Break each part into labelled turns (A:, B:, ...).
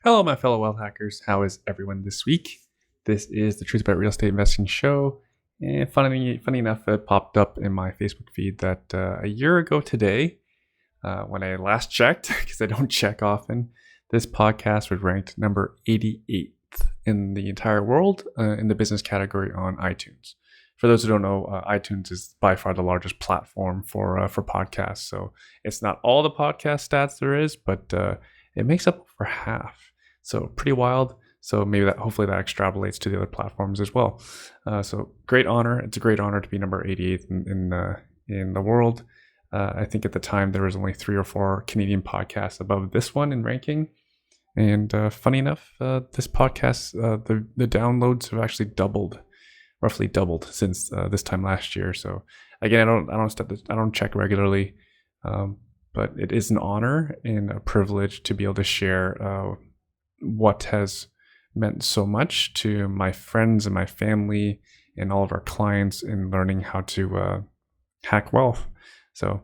A: Hello, my fellow wealth hackers. How is everyone this week? This is the Truth About Real Estate Investing show. And funny enough, it popped up in my Facebook feed that a year ago today, when I last checked, because I don't check often, this podcast was ranked number 88th in the entire world in the business category on iTunes. For those who don't know, iTunes is by far the largest platform for podcasts. So it's not all the podcast stats there is, but it makes up over half. So pretty wild. So maybe hopefully that extrapolates to the other platforms as well. So great honor. It's a great honor to be number 88th in the world. I think at the time there was only 3 or 4 Canadian podcasts above this one in ranking. And funny enough, this podcast, the downloads have actually roughly doubled since this time last year. So again, I don't check regularly, but it is an honor and a privilege to be able to share what has meant so much to my friends and my family and all of our clients in learning how to hack wealth. So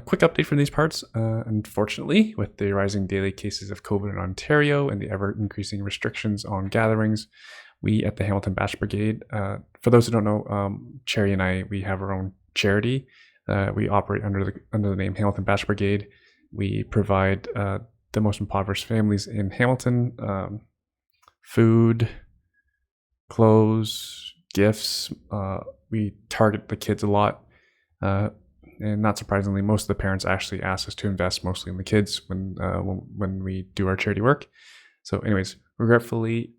A: quick update from these parts. Unfortunately, with the rising daily cases of COVID in Ontario and the ever increasing restrictions on gatherings, we at the Hamilton Batch Brigade, for those who don't know, Cherry and I, we have our own charity. We operate under the name Hamilton Batch Brigade. We provide the most impoverished families in Hamilton food, clothes, gifts. We target the kids a lot. And not surprisingly, most of the parents actually ask us to invest mostly in the kids when we do our charity work. So anyways, regretfully,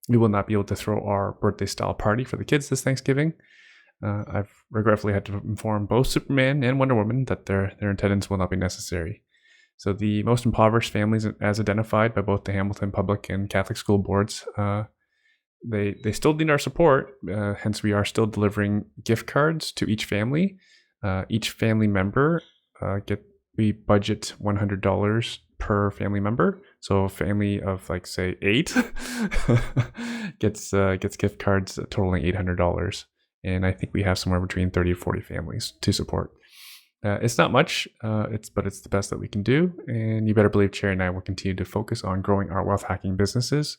A: we will not be able to throw our birthday style party for the kids this Thanksgiving. I've regretfully had to inform both Superman and Wonder Woman that their attendance will not be necessary. So the most impoverished families, as identified by both the Hamilton Public and Catholic School Boards, they still need our support. Hence, we are still delivering gift cards to each family. Each family member we budget $100 per family member. So a family of like say 8 gets gift cards totaling $800. And I think we have somewhere between 30 to 40 families to support. It's not much, but it's the best that we can do. And you better believe Cherry and I will continue to focus on growing our wealth hacking businesses,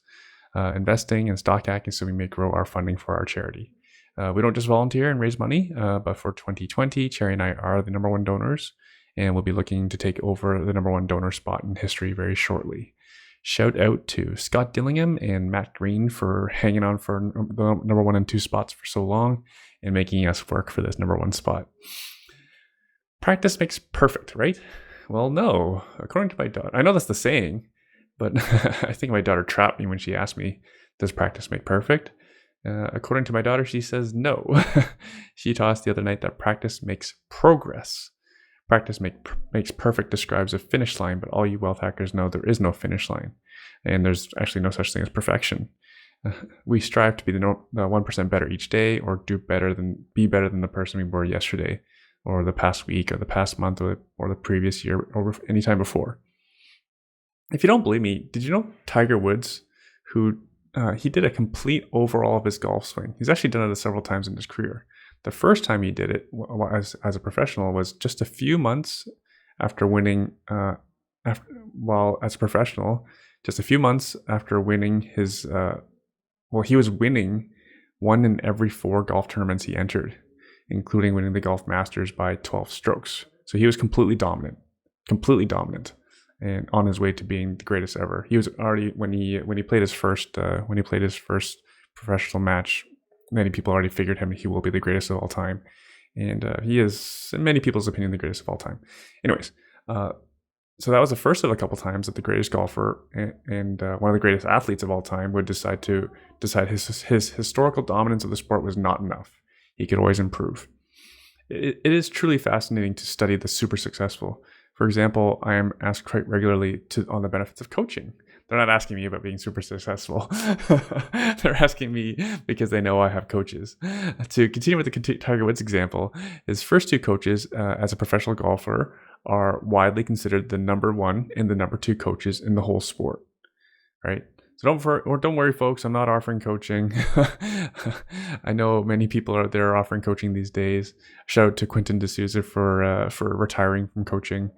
A: investing and stock hacking, so we may grow our funding for our charity. We don't just volunteer and raise money, but for 2020, Cherry and I are the number 1 donors, and we'll be looking to take over the number 1 donor spot in history very shortly. Shout out to Scott Dillingham and Matt Green for hanging on for the number 1 and 2 spots for so long and making us work for this number 1 spot. Practice makes perfect, right? Well, no. According to my daughter, I know that's the saying, but I think my daughter trapped me when she asked me, does practice make perfect? According to my daughter, she says no. She taught us the other night that practice makes progress. Practice makes perfect describes a finish line, but all you wealth hackers know there is no finish line. And there's actually no such thing as perfection. We strive to be the 1% better each day, or be better than the person we were yesterday, or the past week, or the past month, or the previous year, or any time before. If you don't believe me, did you know Tiger Woods, who he did a complete overhaul of his golf swing? He's actually done it several times in his career. The first time he did it as a professional was just a few months after winning. As a professional, just a few months after winning his. He was winning 1 in every 4 golf tournaments he entered, including winning the Golf Masters by 12 strokes. So he was completely dominant, and on his way to being the greatest ever. He was already when he played his first professional match. Many people already figured he will be the greatest of all time, and he is, in many people's opinion, the greatest of all time. Anyways, so that was the first of a couple times that the greatest golfer and one of the greatest athletes of all time would decide his historical dominance of the sport was not enough. He could always improve. It is truly fascinating to study the super successful. For example, I am asked quite regularly on the benefits of coaching. They're not asking me about being super successful. They're asking me because they know I have coaches. To continue with the Tiger Woods example, his first 2 coaches as a professional golfer are widely considered the number 1 and the number 2 coaches in the whole sport, right? So don't worry, folks. I'm not offering coaching. I know many people out there are offering coaching these days. Shout out to Quentin D'Souza for retiring from coaching.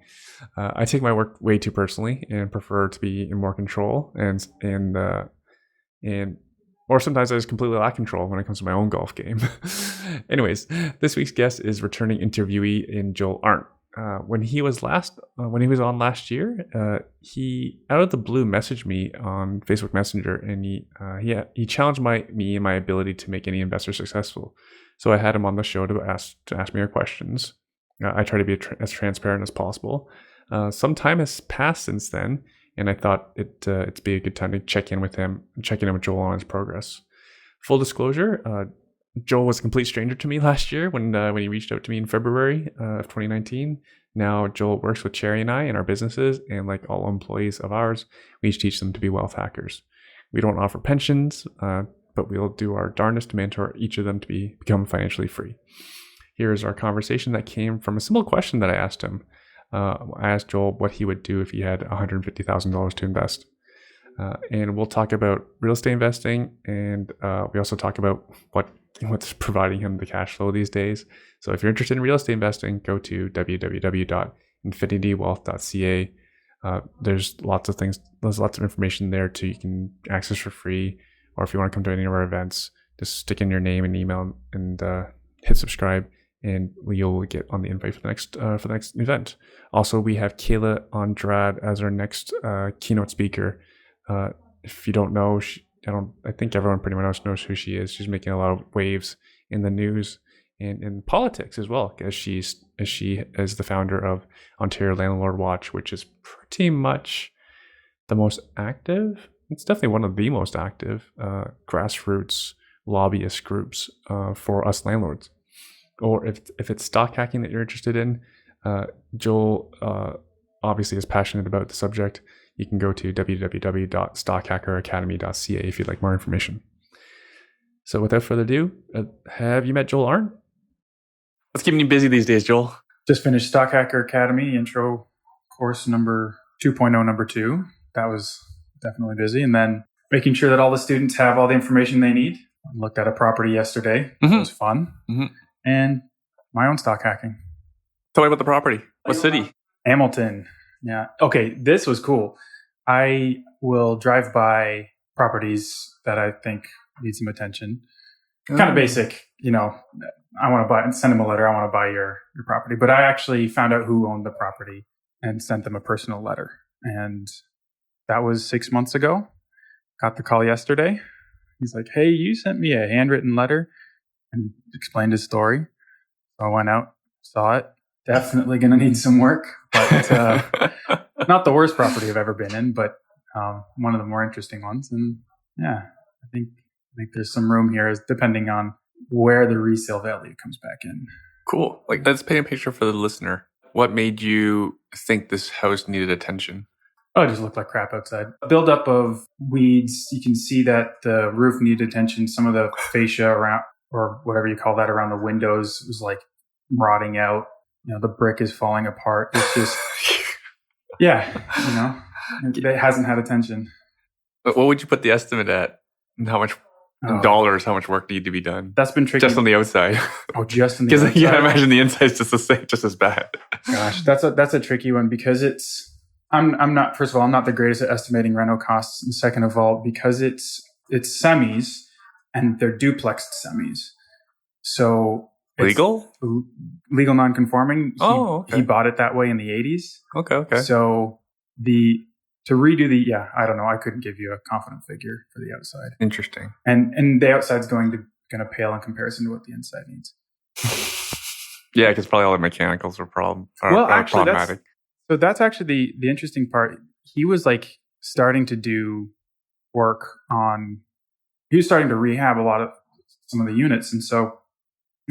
A: I take my work way too personally and prefer to be in more control and or sometimes I just completely lack control when it comes to my own golf game. Anyways, this week's guest is returning interviewee in Joel Arndt. When he was on last year, he out of the blue messaged me on Facebook Messenger, and he challenged me and my ability to make any investor successful. So I had him on the show to ask me our questions. I try to be as transparent as possible. Some time has passed since then, and I thought it'd be a good time to check in with him, check in with Joel on his progress. Full disclosure, Joel was a complete stranger to me last year when he reached out to me in February of 2019. Now Joel works with Cherry and I in our businesses, and like all employees of ours, we each teach them to be wealth hackers. We don't offer pensions, but we'll do our darndest to mentor each of them to become financially free. Here is our conversation that came from a simple question that I asked him. I asked Joel what he would do if he had $150,000 to invest. And we'll talk about real estate investing, and we also talk about what's providing him the cash flow these days. So if you're interested in real estate investing, go to www.infinitywealth.ca. There's lots of information there you can access for free, or if you want to come to any of our events, just stick in your name and email and hit subscribe, and you'll get on the invite for the next event. Also, we have Kayla Andrade as our next keynote speaker. If you don't know, I think everyone pretty much knows who she is. She's making a lot of waves in the news and in politics as well, as she is the founder of Ontario Landlord Watch, which is pretty much the most active. It's definitely one of the most active grassroots lobbyist groups for us landlords. Or if it's stock hacking that you're interested in, Joel obviously is passionate about the subject. You can go to www.stockhackeracademy.ca if you'd like more information. So without further ado, have you met Joel Arndt? What's keeping you busy these days, Joel?
B: Just finished Stock Hacker Academy intro course number 2.0, number 2. That was definitely busy. And then making sure that all the students have all the information they need. I looked at a property yesterday. Mm-hmm. It was fun. Mm-hmm. And my own stock hacking.
A: Tell me about the property. What city?
B: Hamilton. Yeah. Okay. This was cool. I will drive by properties that I think need some attention. Kind of basic, I want to send them a letter. I want to buy your property. But I actually found out who owned the property and sent them a personal letter. And that was 6 months ago. Got the call yesterday. He's like, hey, you sent me a handwritten letter, and explained his story. So I went out, saw it. Definitely going to need some work, but not the worst property I've ever been in, but one of the more interesting ones. And yeah, I think there's some room here, depending on where the resale value comes back in.
A: Cool. Let's paint a picture for the listener. What made you think this house needed attention?
B: Oh, it just looked like crap outside. A buildup of weeds. You can see that the roof needed attention. Some of the fascia around, or whatever you call that, around the windows was rotting out. The brick is falling apart. It's just, it hasn't had attention.
A: But what would you put the estimate at? And how much in dollars? How much work needed to be done?
B: That's been tricky.
A: Just on the outside.
B: Oh, just on the outside.
A: Because I imagine the inside's just as bad.
B: Gosh, that's a tricky one because I'm not. First of all, I'm not the greatest at estimating rental costs, and second of all, because it's semis and they're duplexed semis, so.
A: Legal
B: non-conforming.
A: Okay.
B: He bought it that way in the 80s.
A: Okay.
B: So to redo I don't know. I couldn't give you a confident figure for the outside.
A: Interesting.
B: And the outside's going to pale in comparison to what the inside needs.
A: Yeah, because probably all the mechanicals are problematic.
B: That's actually the interesting part. He was starting to do work on. He was starting to rehab some of the units, and so.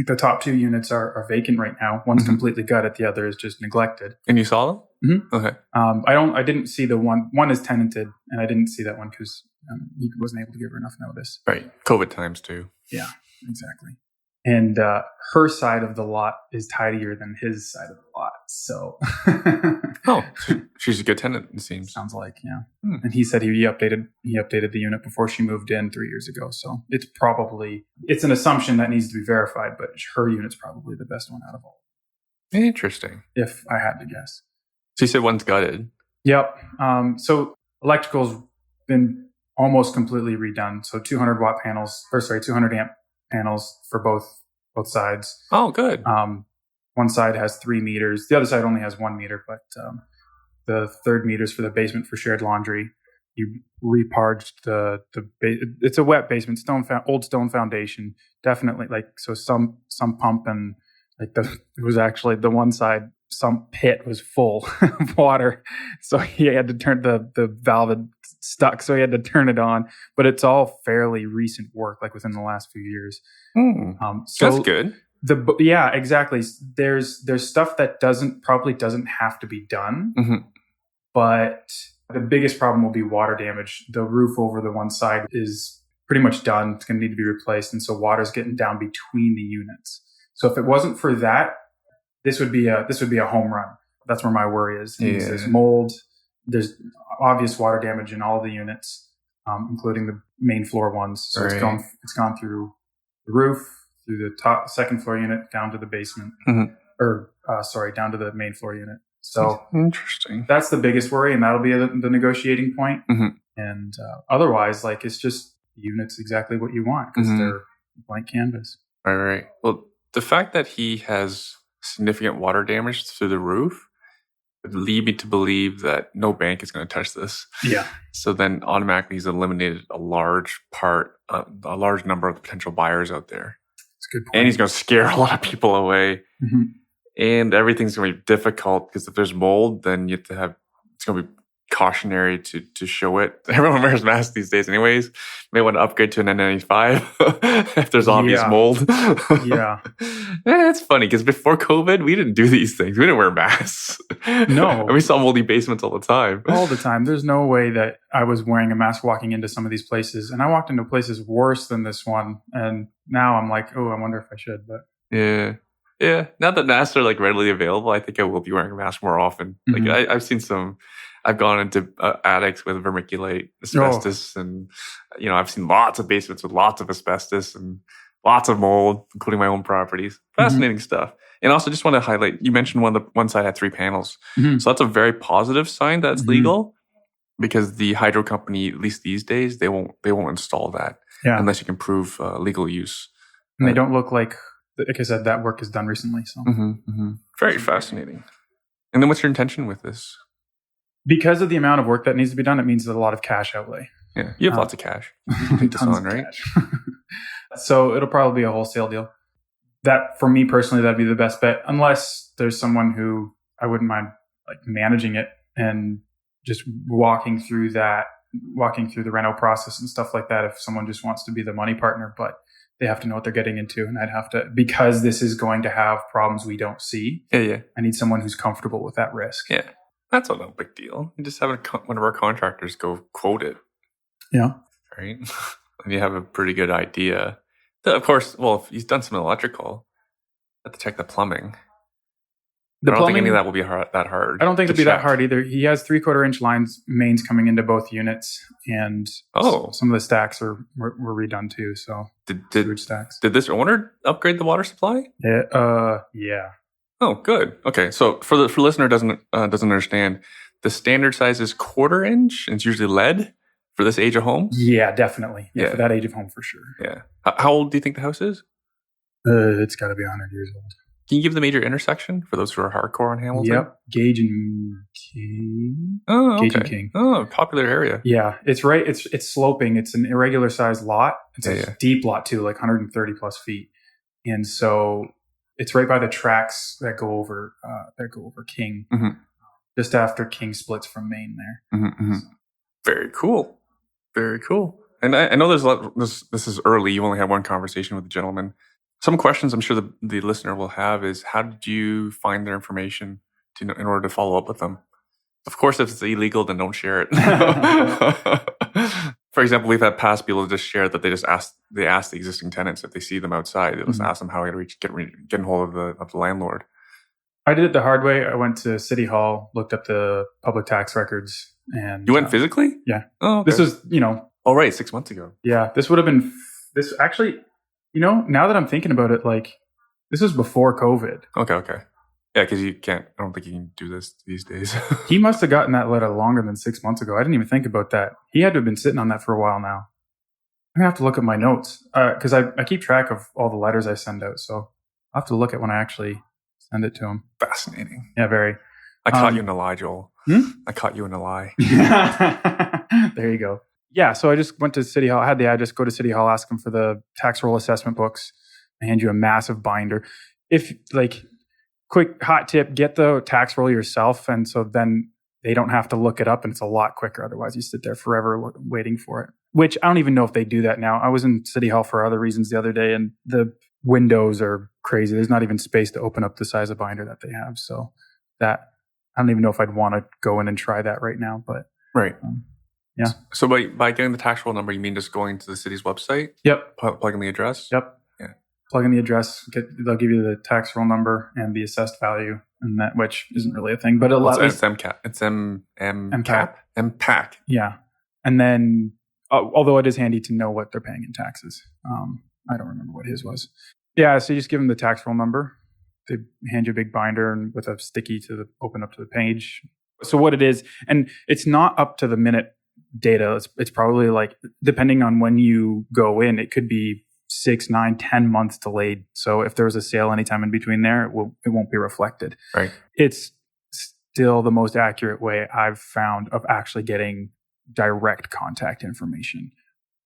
B: The top 2 units are vacant right now. One's completely gutted. The other is just neglected.
A: And you saw them?
B: Mm-hmm.
A: Okay.
B: I didn't see the one. One is tenanted, and I didn't see that one because he wasn't able to give her enough notice.
A: Right. COVID times too.
B: Yeah, exactly. And her side of the lot is tidier than his side of the lot. So,
A: Oh, she's a good tenant, it seems.
B: sounds like, yeah. And he said he updated the unit before she moved in 3 years ago. So it's an assumption that needs to be verified, but her unit's probably the best one out of all.
A: Interesting.
B: If I had to guess.
A: So you said one's gutted.
B: Yep. So electrical's been almost completely redone. So 200 amp panels for both sides.
A: Oh, good.
B: One side has 3 meters. The other side only has 1 meter, but the third meter's for the basement for shared laundry. You reparged it's a wet basement, old stone foundation. Definitely some pump and it was actually the one side, some pit was full of water. So he had to turn the valve had stuck. So he had to turn it on, but it's all fairly recent work, like within the last few years. So
A: that's good.
B: Yeah, exactly. There's stuff that probably doesn't have to be done, but the biggest problem will be water damage. The roof over the one side is pretty much done. It's going to need to be replaced. And so water's getting down between the units. So if it wasn't for that, this would be a home run. That's where my worry is.
A: Yeah.
B: There's mold. There's obvious water damage in all the units, including the main floor ones. So
A: right.
B: It's gone through the roof, through the second floor unit, down to the basement, down to the main floor unit. So
A: interesting.
B: That's the biggest worry, and that'll be the negotiating point. And otherwise, it's just units exactly what you want because they're blank canvas.
A: Right. Well, the fact that he has significant water damage through the roof would lead me to believe that no bank is going to touch this.
B: Yeah.
A: So then automatically he's eliminated a large number of potential buyers out there.
B: That's a good point.
A: And he's going to scare a lot of people away. And everything's going to be difficult because if there's mold, then it's going to be cautionary to show it. Everyone wears masks these days anyways. May want to upgrade to an N95 if there's obvious mold.
B: Yeah.
A: It's funny because before COVID, we didn't do these things. We didn't wear masks.
B: No.
A: And we saw moldy basements all the time.
B: All the time. There's no way that I was wearing a mask walking into some of these places. And I walked into places worse than this one. And now I'm like, oh, I wonder if I should. But
A: yeah. Now that masks are readily available, I think I will be wearing a mask more often. I've seen I've gone into attics with vermiculite, asbestos, and I've seen lots of basements with lots of asbestos and lots of mold, including my own properties. Fascinating stuff. And also, just want to highlight: you mentioned one side had 3 panels, so that's a very positive sign that it's legal, because the hydro company, at least these days, they won't install that unless you can prove legal use.
B: And they don't look like I said, that work is done recently. So
A: very fascinating. And then, what's your intention with this?
B: Because of the amount of work that needs to be done, it means a lot of cash outlay.
A: Yeah, you have lots of cash. You can take this on, right?
B: So it'll probably be a wholesale deal. That, for me personally, that'd be the best bet, unless there's someone who I wouldn't mind managing it and just walking through the reno process and stuff like that. If someone just wants to be the money partner, but they have to know what they're getting into, and I'd have to, because this is going to have problems we don't see.
A: Yeah.
B: I need someone who's comfortable with that risk.
A: Yeah. That's no big deal. You just have one of our contractors go quote it.
B: Yeah.
A: Right? And you have a pretty good idea. Of course, if he's done some electrical, you have to check the plumbing. I don't think any of that will be that hard.
B: I don't think it'll be that hard either. He has 3/4-inch mains coming into both units, and some of the stacks were redone too. So sewage stacks.
A: Did this owner upgrade the water supply?
B: Yeah.
A: Oh, good. Okay, so for listener doesn't understand, the standard size is 1/4 inch, and it's usually lead for this age of home.
B: Yeah, definitely. Yeah, for that age of home, for sure.
A: Yeah. How old do you think the house is?
B: It's got to be 100 years old.
A: Can you give the major intersection for those who are hardcore on Hamilton?
B: Yep, Gage and King.
A: Oh, okay.
B: Gage and King.
A: Oh, popular area.
B: Yeah, it's right. It's sloping. It's an irregular sized lot. It's a deep lot too, 130 plus feet, and so it's right by the tracks that go over King, just after King splits from Maine there.
A: Very cool. Very cool. And I know there's a lot. This is early. You only had one conversation with the gentleman. Some questions I'm sure the listener will have is, how did you find their information in order to follow up with them? Of course, if it's illegal, then don't share it. For example, we've had past people just share that they ask the existing tenants if they see them outside. They just ask them how to get in hold of the landlord.
B: I did it the hard way. I went to City Hall, looked up the public tax records, and
A: you went physically?
B: Yeah.
A: Oh, okay.
B: This was,
A: Oh, right, 6 months ago.
B: Yeah, this would have been this actually. Now that I'm thinking about it, like this was before COVID.
A: Okay. Yeah, because I don't think you can do this these days.
B: He must have gotten that letter longer than 6 months ago. I didn't even think about that. He had to have been sitting on that for a while now. I'm going to have to look at my notes because I keep track of all the letters I send out. So I'll have to look at when I actually send it to him.
A: Fascinating.
B: Yeah, very.
A: I caught you in a lie, Joel. I caught you in a lie.
B: There you go. Yeah, so I just went to City Hall. I had the address, go to City Hall, ask them for the tax roll assessment books. I hand you a massive binder. If, quick hot tip, get the tax roll yourself. And so then they don't have to look it up and it's a lot quicker. Otherwise, you sit there forever waiting for it, which I don't even know if they do that now. I was in City Hall for other reasons the other day and the windows are crazy. There's not even space to open up the size of binder that they have. So that, I don't even know if I'd want to go in and try that right now, but.
A: Right.
B: Yeah.
A: So by getting the tax roll number, you mean just going to the city's website?
B: Yep.
A: Plug in the address?
B: Yep.
A: Yeah.
B: Plug in the address. They'll give you the tax roll number and the assessed value, and that which isn't really a thing, but
A: it's MCAP. It's MCAP. MPAC.
B: Yeah. And then, although it is handy to know what they're paying in taxes. I don't remember what his was. Yeah. So you just give them the tax roll number. They hand you a big binder and with a sticky open up to the page. So what it is, and it's not up to the minute data. It's probably depending on when you go in, it could be 6, 9, 10 months delayed. So if there's a sale anytime in between there, it won't be reflected.
A: Right.
B: It's still the most accurate way I've found of actually getting direct contact information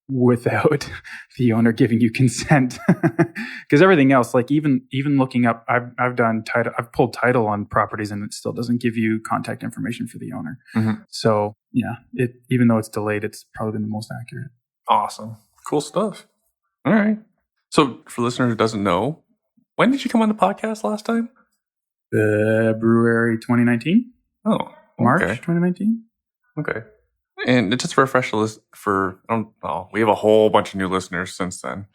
B: without the owner giving you consent. Because everything else, even looking up, I've done title, I've pulled title on properties and it still doesn't give you contact information for the owner. Mm-hmm. So yeah, even though it's delayed, it's probably been the most accurate.
A: Awesome. Cool stuff. All right. So for listener who doesn't know, when did you come on the podcast last time?
B: February 2019.
A: Oh,
B: March 2019.
A: Okay. And just for a fresh list we have a whole bunch of new listeners since then.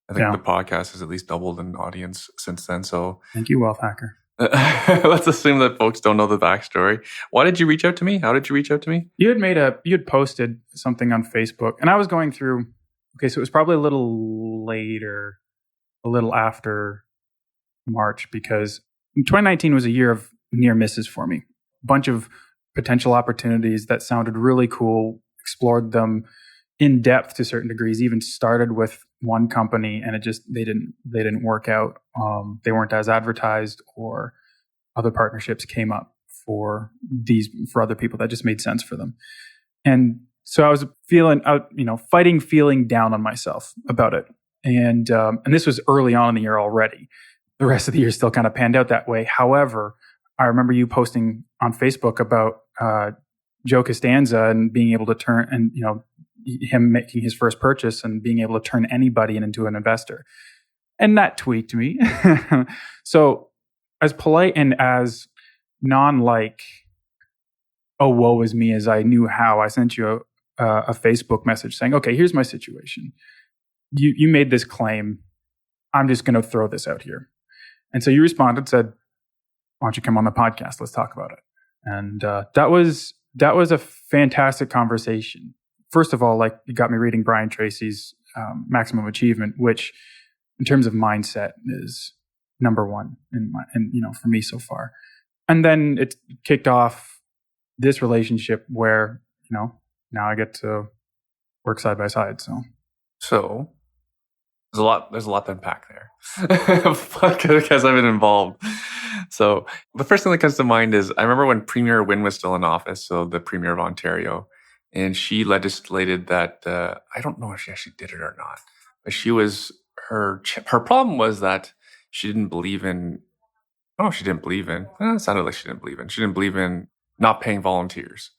A: I think the podcast has at least doubled in audience since then. So
B: thank you, Wealth Hacker.
A: Let's assume that folks don't know the backstory. Why did you reach out to me? How did you reach out to me?
B: You had posted something on Facebook, and I was going through. Okay, so it was probably a little later, a little after March, because 2019 was a year of near misses for me. A bunch of potential opportunities that sounded really cool, explored them in depth to certain degrees, even started with one company and they didn't work out. They weren't as advertised, or other partnerships came up for other people that just made sense for them. And so I was feeling down on myself about it. And this was early on in the year already. The rest of the year still kind of panned out that way. However, I remember you posting on Facebook about Joe Costanza and being able to turn, and him making his first purchase and being able to turn anybody into an investor. And that tweaked me. So as polite and as oh, woe is me, as I knew how, I sent you a Facebook message saying, okay, here's my situation. You made this claim. I'm just going to throw this out here. And so you responded, said, why don't you come on the podcast? Let's talk about it. And that was a fantastic conversation. First of all, it got me reading Brian Tracy's Maximum Achievement, which in terms of mindset is number one for me so far. And then it kicked off this relationship where, now I get to work side by side.
A: So there's a lot to unpack there because I've been involved. So the first thing that comes to mind is I remember when Premier Wynne was still in office, so the Premier of Ontario, and she legislated that, I don't know if she actually did it or not, but her problem was that she didn't believe in, it sounded like she didn't believe in not paying volunteers,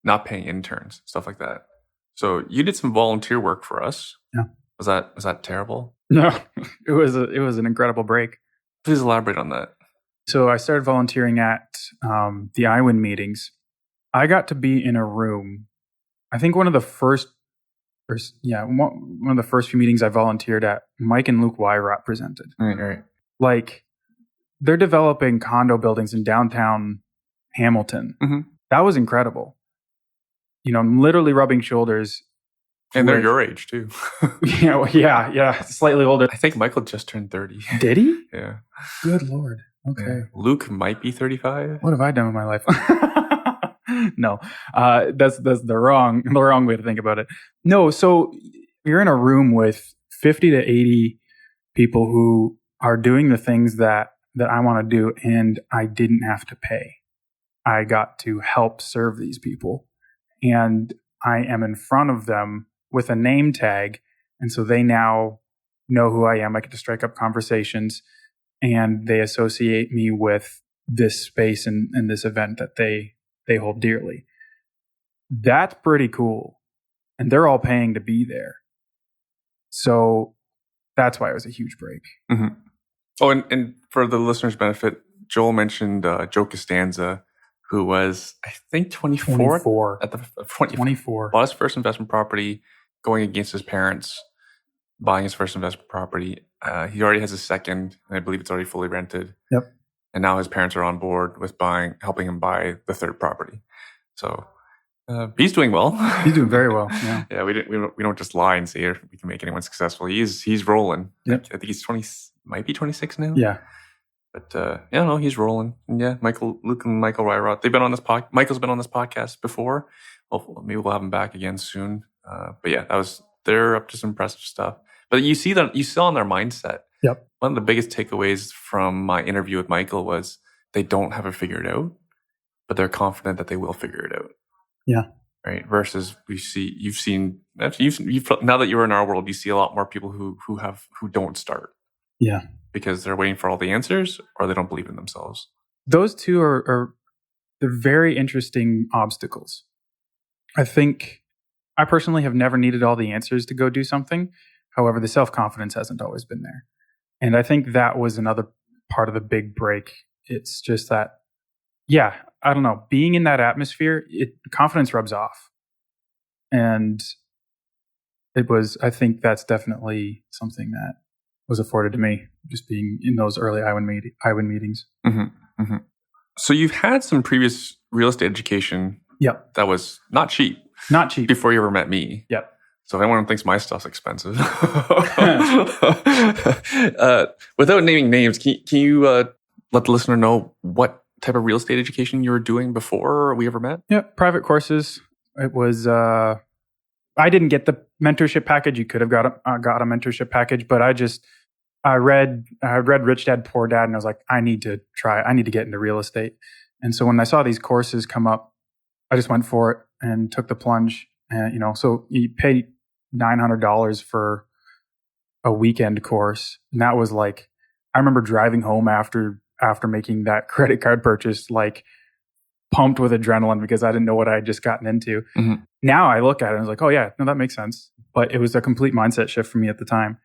A: not paying interns, stuff like that. So you did some volunteer work for us.
B: Yeah.
A: Was that terrible?
B: No, it was an incredible break.
A: Please elaborate on that.
B: So I started volunteering at the IWIN meetings. I got to be in a room. I think one of the first one of the first few meetings I volunteered at, Mike and Luke Wyrot presented.
A: Right.
B: Like, they're developing condo buildings in downtown Hamilton.
A: Mm-hmm.
B: That was incredible. Literally rubbing shoulders.
A: And they're your age too.
B: Yeah, slightly older.
A: I think Michael just turned 30.
B: Did he?
A: Yeah.
B: Good Lord. Okay.
A: Yeah. Luke might be 35.
B: What have I done with my life? No, that's the wrong way to think about it. No, so you're in a room with 50 to 80 people who are doing the things that I want to do, and I didn't have to pay. I got to help serve these people, and I am in front of them with a name tag, and so they now know who I am. I get to strike up conversations, and they associate me with this space and this event that they hold dearly. That's pretty cool. And they're all paying to be there. So that's why it was a huge break.
A: Mm-hmm. Oh, and for the listeners' benefit, Joel mentioned Joe Costanza, who was, I think, 24. At the 24. Bought his first investment property, going against his parents, buying his first investment property. He already has a second, and I believe it's already fully rented.
B: Yep.
A: And now his parents are on board with helping him buy the third property. So he's doing well.
B: He's doing very well. Yeah.
A: Yeah. We don't just lie and say we can make anyone successful. He's rolling.
B: Yep.
A: I think he's 20, might be 26 now.
B: Yeah.
A: But he's rolling. And yeah, Luke and Michael Wyrot, they've been on this Michael's been on this podcast before. Hopefully, maybe we'll have him back again soon. But yeah, they're up to some impressive stuff. But you saw in their mindset.
B: Yep.
A: One of the biggest takeaways from my interview with Michael was they don't have it figured out, but they're confident that they will figure it out.
B: Yeah.
A: Right. Versus you've now that you're in our world, you see a lot more people who don't start.
B: Yeah.
A: Because they're waiting for all the answers, or they don't believe in themselves.
B: Those two they're very interesting obstacles. I think I personally have never needed all the answers to go do something. However, the self-confidence hasn't always been there. And I think that was another part of the big break. It's just that, I don't know, being in that atmosphere, confidence rubs off. And I think that's definitely something that was afforded to me, just being in those early Iwin meetings.
A: Mm-hmm, mm-hmm. So you've had some previous real estate education.
B: Yep.
A: That was not cheap.
B: Not cheap.
A: Before you ever met me.
B: Yep.
A: So if anyone thinks my stuff's expensive, without naming names, can you let the listener know what type of real estate education you were doing before we ever met?
B: Yeah, private courses. It was. I didn't get the mentorship package. You could have got a mentorship package, but I read Rich Dad Poor Dad, and I was like, I need to get into real estate. And so when I saw these courses come up, I just went for it and took the plunge. And so you pay $900 for a weekend course, and that was like, I remember driving home after making that credit card purchase, like pumped with adrenaline because I didn't know what I had just gotten into.
A: Mm-hmm.
B: Now I look at it and I was like, oh yeah, no, that makes sense. But it was a complete mindset shift for me at the time.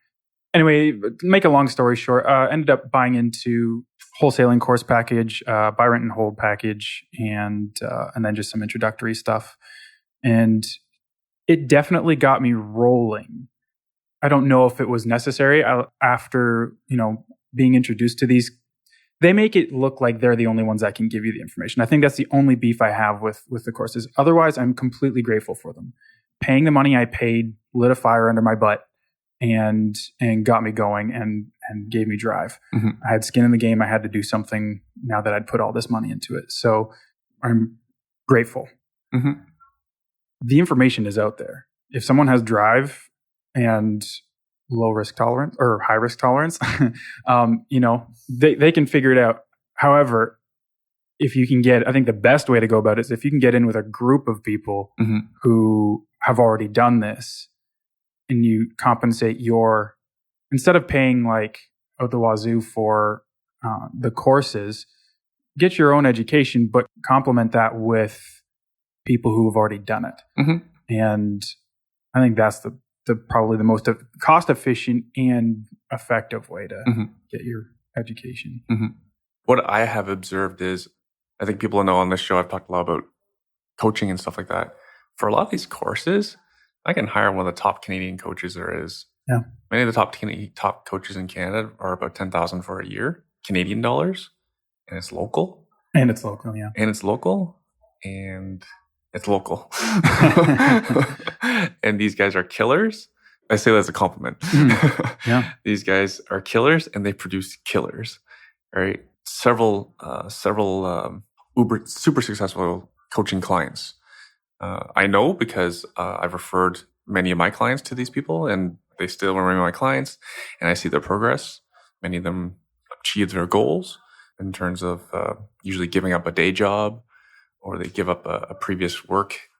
B: Anyway, to make a long story short, ended up buying into wholesaling course package, buy, rent, and hold package, and then just some introductory stuff. And it definitely got me rolling. I don't know if it was necessary after, being introduced to these. They make it look like they're the only ones that can give you the information. I think that's the only beef I have with the courses. Otherwise, I'm completely grateful for them. Paying the money I paid lit a fire under my butt and got me going and gave me drive.
A: Mm-hmm.
B: I had skin in the game. I had to do something now that I'd put all this money into it. So I'm grateful.
A: Mm-hmm.
B: The information is out there. If someone has drive and low risk tolerance or high risk tolerance, they can figure it out. However, if you can I think the best way to go about it is if you can get in with a group of people
A: mm-hmm.
B: who have already done this, and you compensate instead of paying like out the wazoo for the courses, get your own education, but complement that with people who have already done it.
A: Mm-hmm.
B: And I think that's the probably the most cost efficient and effective way to
A: mm-hmm.
B: get your education.
A: Mm-hmm. What I have observed is, I think people know on this show, I've talked a lot about coaching and stuff like that. For a lot of these courses, I can hire one of the top Canadian coaches there is.
B: Yeah.
A: Many of the top coaches in Canada are about 10,000 for a year, Canadian dollars, and it's local.
B: And it's local, yeah.
A: And it's local, and it's local. And these guys are killers. I say that as a compliment.
B: Yeah.
A: These guys are killers, and they produce killers. Right? Several uber super successful coaching clients. I know because I've referred many of my clients to these people, and they still remain my clients, and I see their progress. Many of them achieve their goals in terms of usually giving up a day job, or they give up a previous work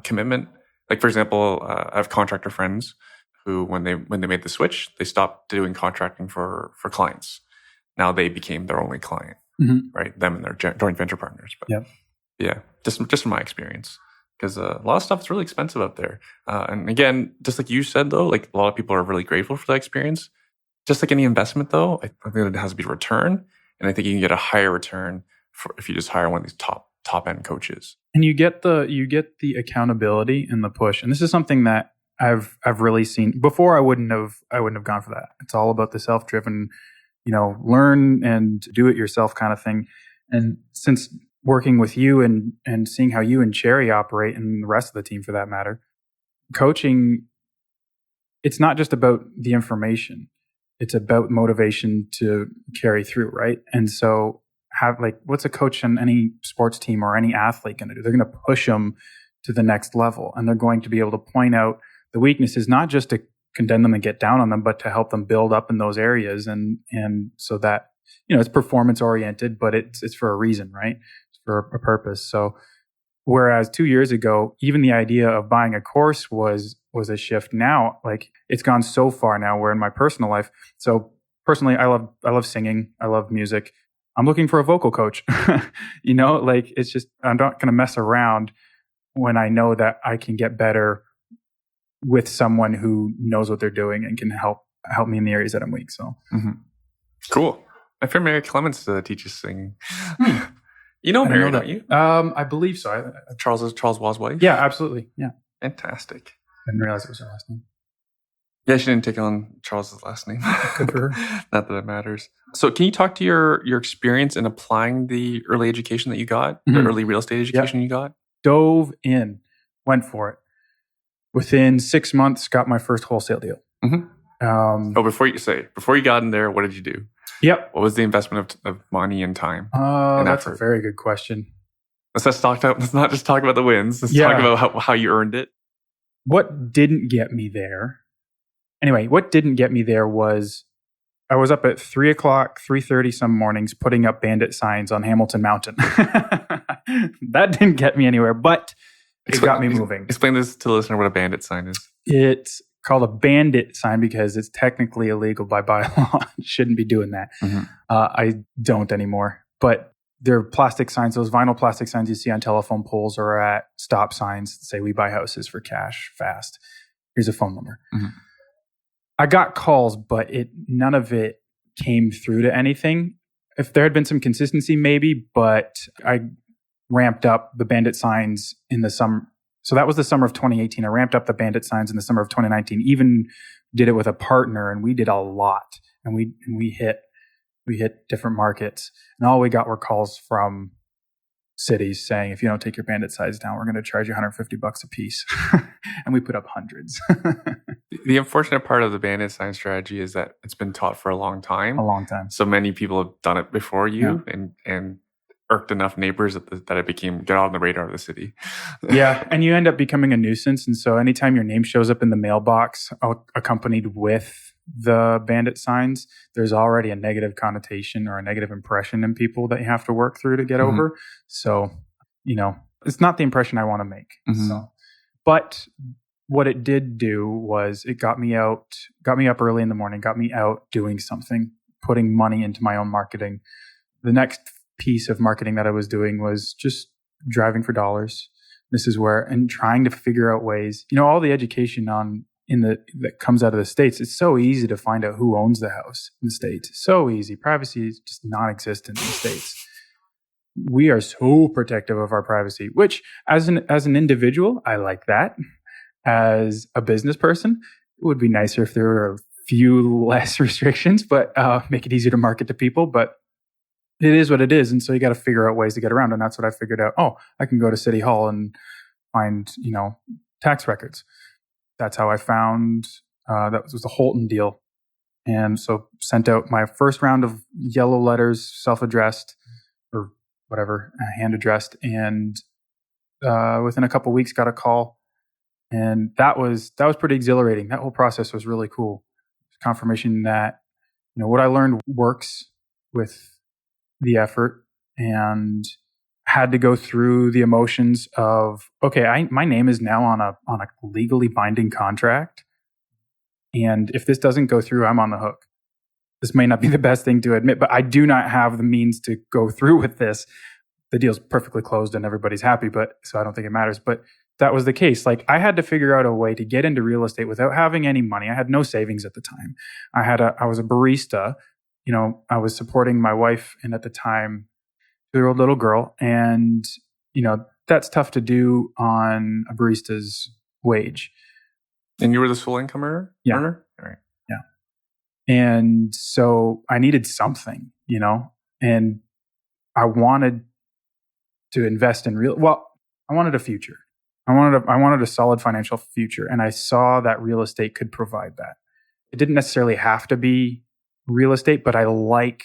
A: commitment. Like, for example, I have contractor friends who, when they made the switch, they stopped doing contracting for clients. Now they became their only client, right? Them and their joint venture partners. But yeah, just from my experience. Because a lot of stuff is really expensive out there. And again, just like you said, though, like a lot of people are really grateful for that experience. Just like any investment, though, I think it has to be a return. And I think you can get a higher return if you just hire one of these top end coaches. And
B: you get the accountability and the push. And this is something that I've really seen before. I wouldn't have gone for that. It's all about the self-driven, learn and do it yourself kind of thing. And since working with you and seeing how you and Cherry operate, and the rest of the team for that matter, coaching, it's not just about the information. It's about motivation to carry through, right? And so what's a coach on any sports team or any athlete going to do? They're going to push them to the next level, and they're going to be able to point out the weaknesses, not just to condemn them and get down on them, but to help them build up in those areas. And so that, it's performance oriented, but it's for a reason, right? For a purpose. So whereas 2 years ago, even the idea of buying a course was a shift. Now, like, it's gone so far now where in my personal life. So personally, I love singing. I love music. I'm looking for a vocal coach. It's just, I'm not going to mess around when I know that I can get better with someone who knows what they're doing and can help me in the areas that I'm weak. So
A: cool. My friend Mary Clements teaches singing. You know Mary, don't you?
B: I believe so.
A: Charles Waugh's wife?
B: Yeah, absolutely. Yeah.
A: Fantastic.
B: I didn't realize it was her last name.
A: Yeah, she didn't take on Charles's last name.
B: Good for her.
A: Not that it matters. So can you talk to your experience in applying the early education that you got, the early real estate education you got?
B: Dove in, went for it. Within 6 months, got my first wholesale deal.
A: Before you got in there, what did you do?
B: Yep.
A: What was the investment of money and time?
B: That's a very good question.
A: Let's not just talk about the wins. Let's talk about how you earned it.
B: What didn't get me there? Anyway, what didn't get me there was I was up at 3 o'clock, 3:30 some mornings putting up bandit signs on Hamilton Mountain. That didn't get me anywhere, but it got me moving.
A: Explain this to the listener what a bandit sign is.
B: It's called a bandit sign because it's technically illegal by bylaw. Shouldn't be doing that. I don't anymore. But they're plastic signs, those vinyl plastic signs you see on telephone poles or at stop signs that say we buy houses for cash fast. Here's a phone number. I got calls, but none of it came through to anything. If there had been some consistency, maybe, but I ramped up the bandit signs in the summer. So that was the summer of 2018. I ramped up the bandit signs in the summer of 2019. Even did it with a partner, and we did a lot. And we hit different markets, and all we got were calls from cities saying, if you don't take your bandit signs down, we're going to charge you $150 a piece. And we put up hundreds.
A: The unfortunate part of the bandit sign strategy is that it's been taught for a long time. So many people have done it before you, and irked enough neighbors that it got on the radar of the city.
B: Yeah, and you end up becoming a nuisance. And so anytime your name shows up in the mailbox accompanied with the bandit signs, there's already a negative connotation or a negative impression in people that you have to work through to get over. So, it's not the impression I want to make. So, but what it did do was it got me up early in the morning, got me out doing something, putting money into my own marketing. The next piece of marketing that I was doing was just driving for dollars. This is where, and trying to figure out ways, all the education that comes out of the States, it's so easy to find out who owns the house in the States. So easy. Privacy is just non-existent in the States. We are so protective of our privacy, which as an individual, I like that. as a business person. It would be nicer if there were a few less restrictions, but make it easier to market to people. But it is what it is. And so you got to figure out ways to get around. And that's what I figured out. Oh, I can go to City Hall and find, tax records. That's how I found, that was the Holton deal. And so sent out my first round of yellow letters, self-addressed or whatever, hand addressed. And within a couple of weeks got a call. And that was pretty exhilarating. That whole process was really cool. Confirmation that, what I learned works with the effort, and had to go through the emotions of, okay, my name is now on a legally binding contract. And if this doesn't go through, I'm on the hook. This may not be the best thing to admit, but I do not have the means to go through with this. The deal's perfectly closed and everybody's happy, so I don't think it matters. But that was the case. Like, I had to figure out a way to get into real estate without having any money. I had no savings at the time. I was a barista. I was supporting my wife and at the time 2-year-old little girl. And, that's tough to do on a barista's wage.
A: And you were the sole income earner?
B: Yeah.
A: All right.
B: Yeah. And so I needed something, and I wanted to invest in I wanted a future. I wanted a solid financial future. And I saw that real estate could provide that. It didn't necessarily have to be real estate, but I like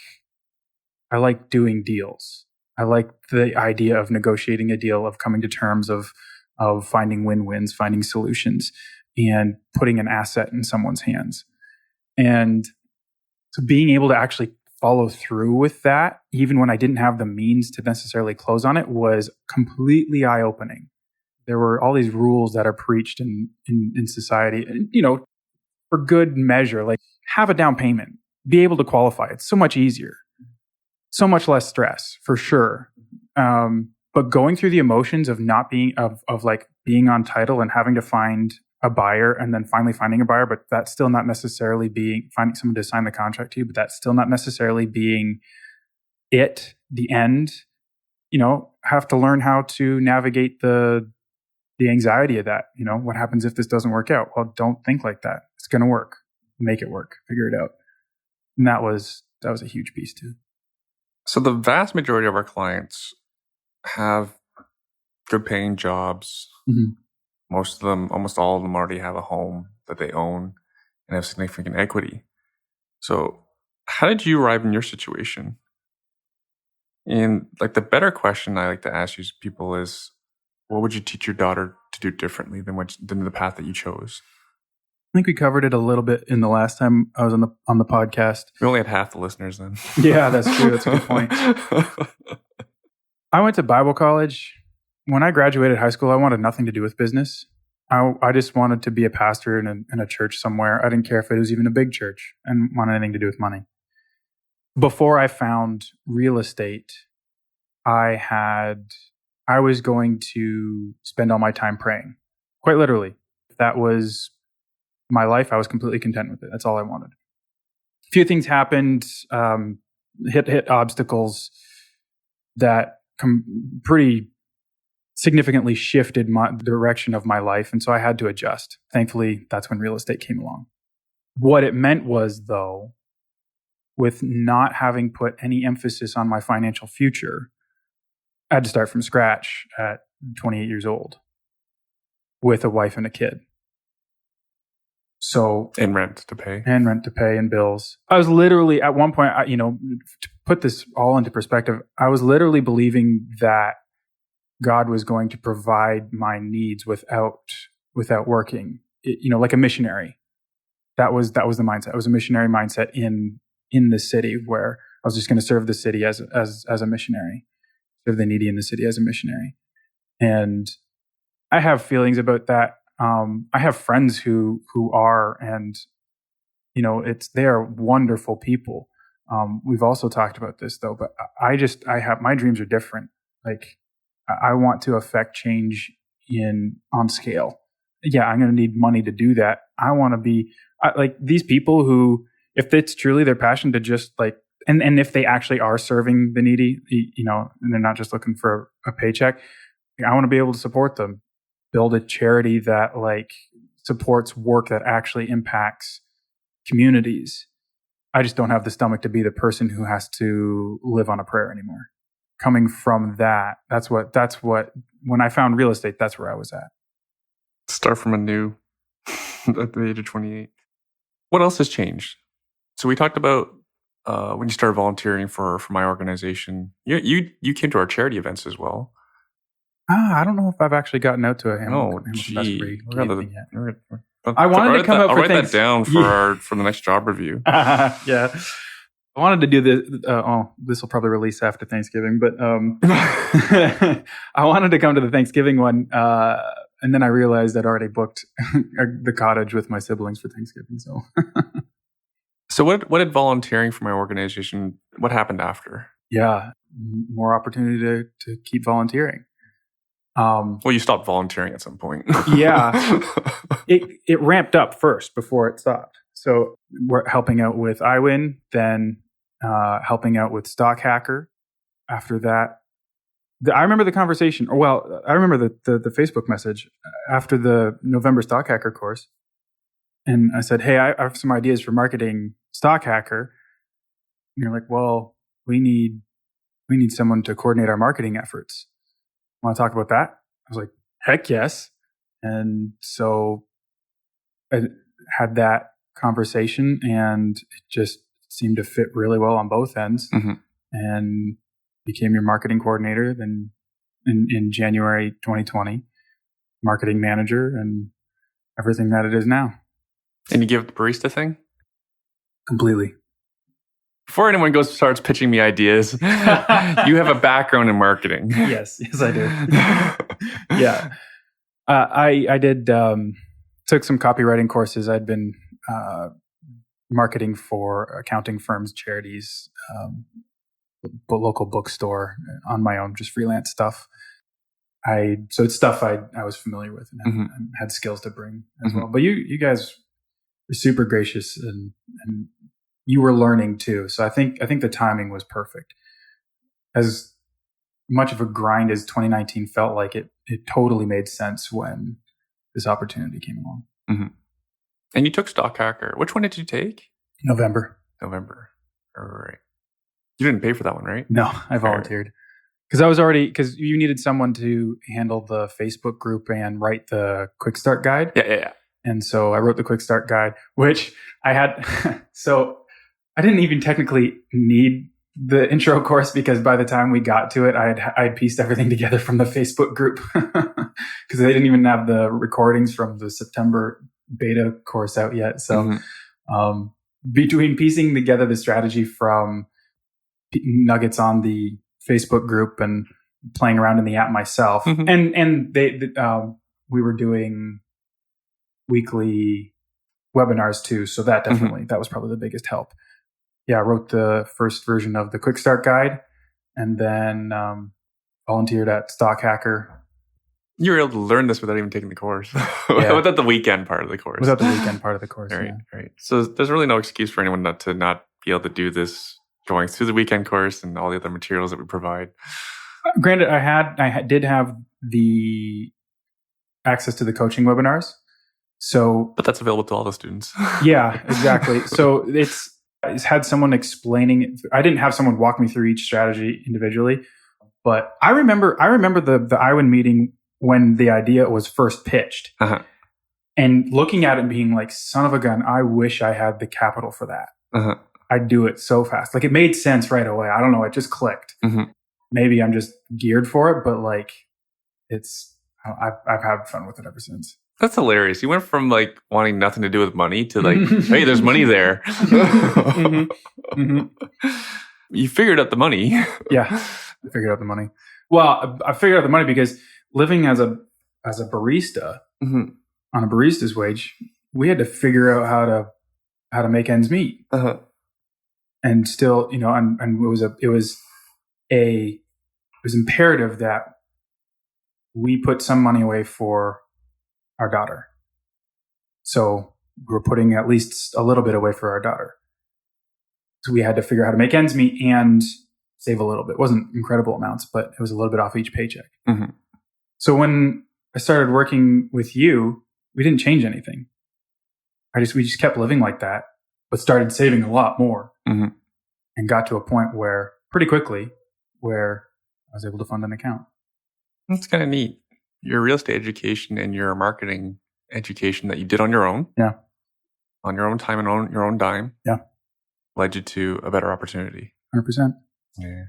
B: doing deals. I like the idea of negotiating a deal, of coming to terms, of finding win-wins, finding solutions, and putting an asset in someone's hands. And so being able to actually follow through with that, even when I didn't have the means to necessarily close on it, was completely eye-opening. There were all these rules that are preached in society, for good measure, like have a down payment, be able to qualify. It's so much easier, so much less stress, for sure. But going through the emotions of not being, of being on title and having to find a buyer, and then finally finding a buyer, but that's still not necessarily finding someone to sign the contract to you, but that's still not necessarily being the end. Have to learn how to navigate the anxiety of that. What happens if this doesn't work out? Well, don't think like that. It's going to work. Make it work. Figure it out. And that was a huge piece too.
A: So the vast majority of our clients have good paying jobs.
B: Mm-hmm.
A: Most of them, almost all of them, already have a home that they own and have significant equity. So how did you arrive in your situation? And the better question I like to ask people is, what would you teach your daughter to do differently than the path that you chose?
B: I think we covered it a little bit in the last time I was on the podcast.
A: We only had half the listeners then.
B: Yeah, that's true. That's a good point. I went to Bible college. When I graduated high school, I wanted nothing to do with business. I just wanted to be a pastor in a church somewhere. I didn't care if it was even a big church. I didn't want anything to do with money. Before I found real estate, I was going to spend all my time praying. Quite literally. That was my life. I was completely content with it. That's all I wanted. A few things happened, hit obstacles that pretty significantly shifted the direction of my life. And so I had to adjust. Thankfully, that's when real estate came along. What it meant was, though, with not having put any emphasis on my financial future, I had to start from scratch at 28 years old with a wife and a kid. So,
A: and rent to pay
B: and bills. I was literally at one point, to put this all into perspective, I was literally believing that God was going to provide my needs without working, like a missionary. That was the mindset. It was a missionary mindset in the city, where I was just going to serve the city as a missionary, serve the needy in the city as a missionary. And I have feelings about that. I have friends who are, and they are wonderful people. We've also talked about this though, but I have, my dreams are different. Like, I want to affect change on scale. Yeah, I'm going to need money to do that. I want to be like these people who, if it's truly their passion to just and if they actually are serving the needy, and they're not just looking for a paycheck, I want to be able to support them build a charity that like supports work that actually impacts communities. I just don't have the stomach to be the person who has to live on a prayer anymore. Coming from that, that's what, when I found real estate, that's where I was at.
A: Start from anew at the age of 28. What else has changed? So we talked about when you started volunteering for my organization. You came to our charity events as well.
B: I don't know if I've actually gotten out to a
A: Oh, gee.
B: I wanted to come out for
A: I'll write
B: things.
A: that down for the next job review.
B: Yeah. I wanted to do this. This will probably release after Thanksgiving, but I wanted to come to the Thanksgiving one. And then I realized I'd already booked the cottage with my siblings for Thanksgiving.
A: So what did volunteering for my organization, what happened after?
B: Yeah, more opportunity to keep volunteering.
A: Well, you stopped volunteering at some point.
B: Yeah. It ramped up first before it stopped. So we're helping out with iWin, then helping out with Stock Hacker. After that, I remember the conversation, I remember the Facebook message after the November Stock Hacker course. And I said, hey, I have some ideas for marketing Stock Hacker. And you're like, well, we need someone to coordinate our marketing efforts. Want to talk about that? I was like, heck yes. And so I had that conversation, and it just seemed to fit really well on both ends. Mm-hmm. And became your marketing coordinator. Then in January 2020, marketing manager, and everything that it is now.
A: And you give up the barista thing?
B: Completely.
A: Before anyone starts pitching me ideas, you have a background in marketing.
B: Yes, I do. Yeah. I did, took some copywriting courses. I'd been marketing for accounting firms, charities, local bookstore on my own, just freelance stuff. So it's stuff I was familiar with and had skills to bring as well. But you guys were super gracious, and you were learning too. So I think the timing was perfect. As much of a grind as 2019 felt like, it totally made sense when this opportunity came along.
A: Mm-hmm. And you took Stock Hacker. Which one did you take?
B: November.
A: All right. You didn't pay for that one, right?
B: No, I volunteered. Because you needed someone to handle the Facebook group and write the quick start guide.
A: Yeah.
B: And so I wrote the quick start guide, which I had. So I didn't even technically need the intro course, because by the time we got to it, I had pieced everything together from the Facebook group, because they didn't even have the recordings from the September beta course out yet. So between piecing together the strategy from nuggets on the Facebook group and playing around in the app myself, and we were doing weekly webinars too. So that that was probably the biggest help. Yeah, I wrote the first version of the Quick Start Guide, and then volunteered at Stock Hacker.
A: You were able to learn this without even taking the course. Without the weekend part of the course.
B: Right.
A: So there's really no excuse for anyone not be able to do this, going through the weekend course and all the other materials that we provide.
B: Granted, I did have the access to the coaching webinars.
A: But that's available to all the students. Yeah,
B: exactly. So it's had someone explaining it. I didn't have someone walk me through each strategy individually, but I remember the iWin meeting when the idea was first pitched, and looking at it and being like, son of a gun, I wish I had the capital for that. I'd do it so fast. Like, it made sense right away. I don't know. It just clicked. Maybe I'm just geared for it, but like, I've had fun with it ever since.
A: That's hilarious. You went from like wanting nothing to do with money to like, hey, there's money there. You figured out the money.
B: Yeah, I figured out the money. Well, I figured out the money because living as a barista on a barista's wage, we had to figure out how to make ends meet. And still, and it was imperative that we put some money away for our daughter. So we were putting at least a little bit away for our daughter. So we had to figure out how to make ends meet and save a little bit. It wasn't incredible amounts, but it was a little bit off each paycheck. So when I started working with you, we didn't change anything. We just kept living like that, but started saving a lot more and got to a point where pretty quickly where I was able to fund an account.
A: That's kind of neat. Your real estate education and your marketing education that you did on your own.
B: Yeah.
A: On your own time and on your own dime.
B: Yeah.
A: Led you to a better opportunity.
B: 100%.
A: Yeah.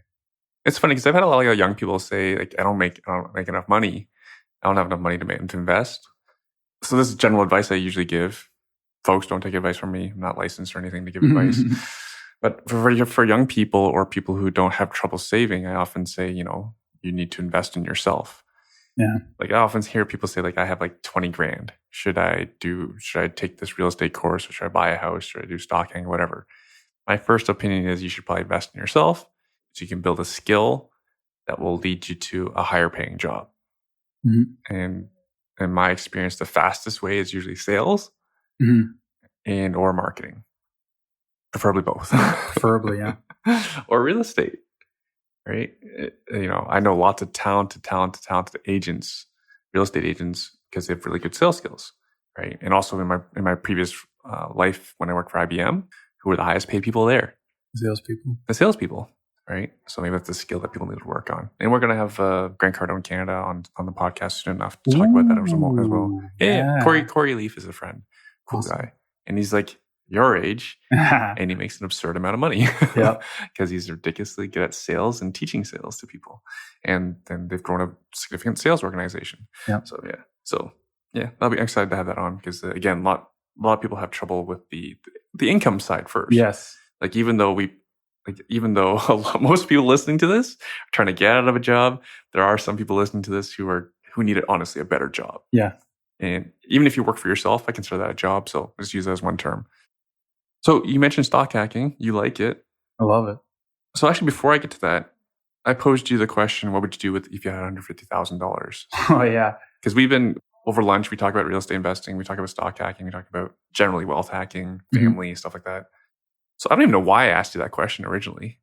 A: It's funny because I've had a lot of young people say, like, I don't make enough money. I don't have enough money to invest. So this is general advice I usually give. Folks, don't take advice from me. I'm not licensed or anything to give advice. But for young people or people who don't have trouble saving, I often say, you need to invest in yourself.
B: Yeah.
A: Like I often hear people say, like, I have like 20 grand. Should I take this real estate course, or should I buy a house? Should I do stocking, whatever? My first opinion is you should probably invest in yourself so you can build a skill that will lead you to a higher paying job. And in my experience, the fastest way is usually sales and or marketing, preferably both.
B: Preferably, yeah.
A: Or real estate, right? I know lots of talented agents, real estate agents, because they have really good sales skills, right? And also in my previous life when I worked for IBM, who were the highest paid people there? The salespeople, right? So maybe that's a skill that people need to work on. And we're going to have Grant Cardone Canada on the podcast soon enough to talk about that as well. Yeah. Corey Leaf is a friend, cool guy, and he's like your age, and he makes an absurd amount of money because he's ridiculously good at sales and teaching sales to people, and then they've grown a significant sales organization. So I'll be excited to have that on because again, a lot of people have trouble with the income side first.
B: Yes,
A: even though most people listening to this are trying to get out of a job, there are some people listening to this who need honestly a better job.
B: Yeah.
A: And even if you work for yourself, I consider that a job. So just use that as one term. So you mentioned stock hacking. You like it.
B: I love it.
A: So actually, before I get to that, I posed you the question, what would you do if you had $150,000?
B: Oh, yeah.
A: Because over lunch, we talk about real estate investing. We talk about stock hacking. We talk about generally wealth hacking, family, stuff like that. So I don't even know why I asked you that question originally,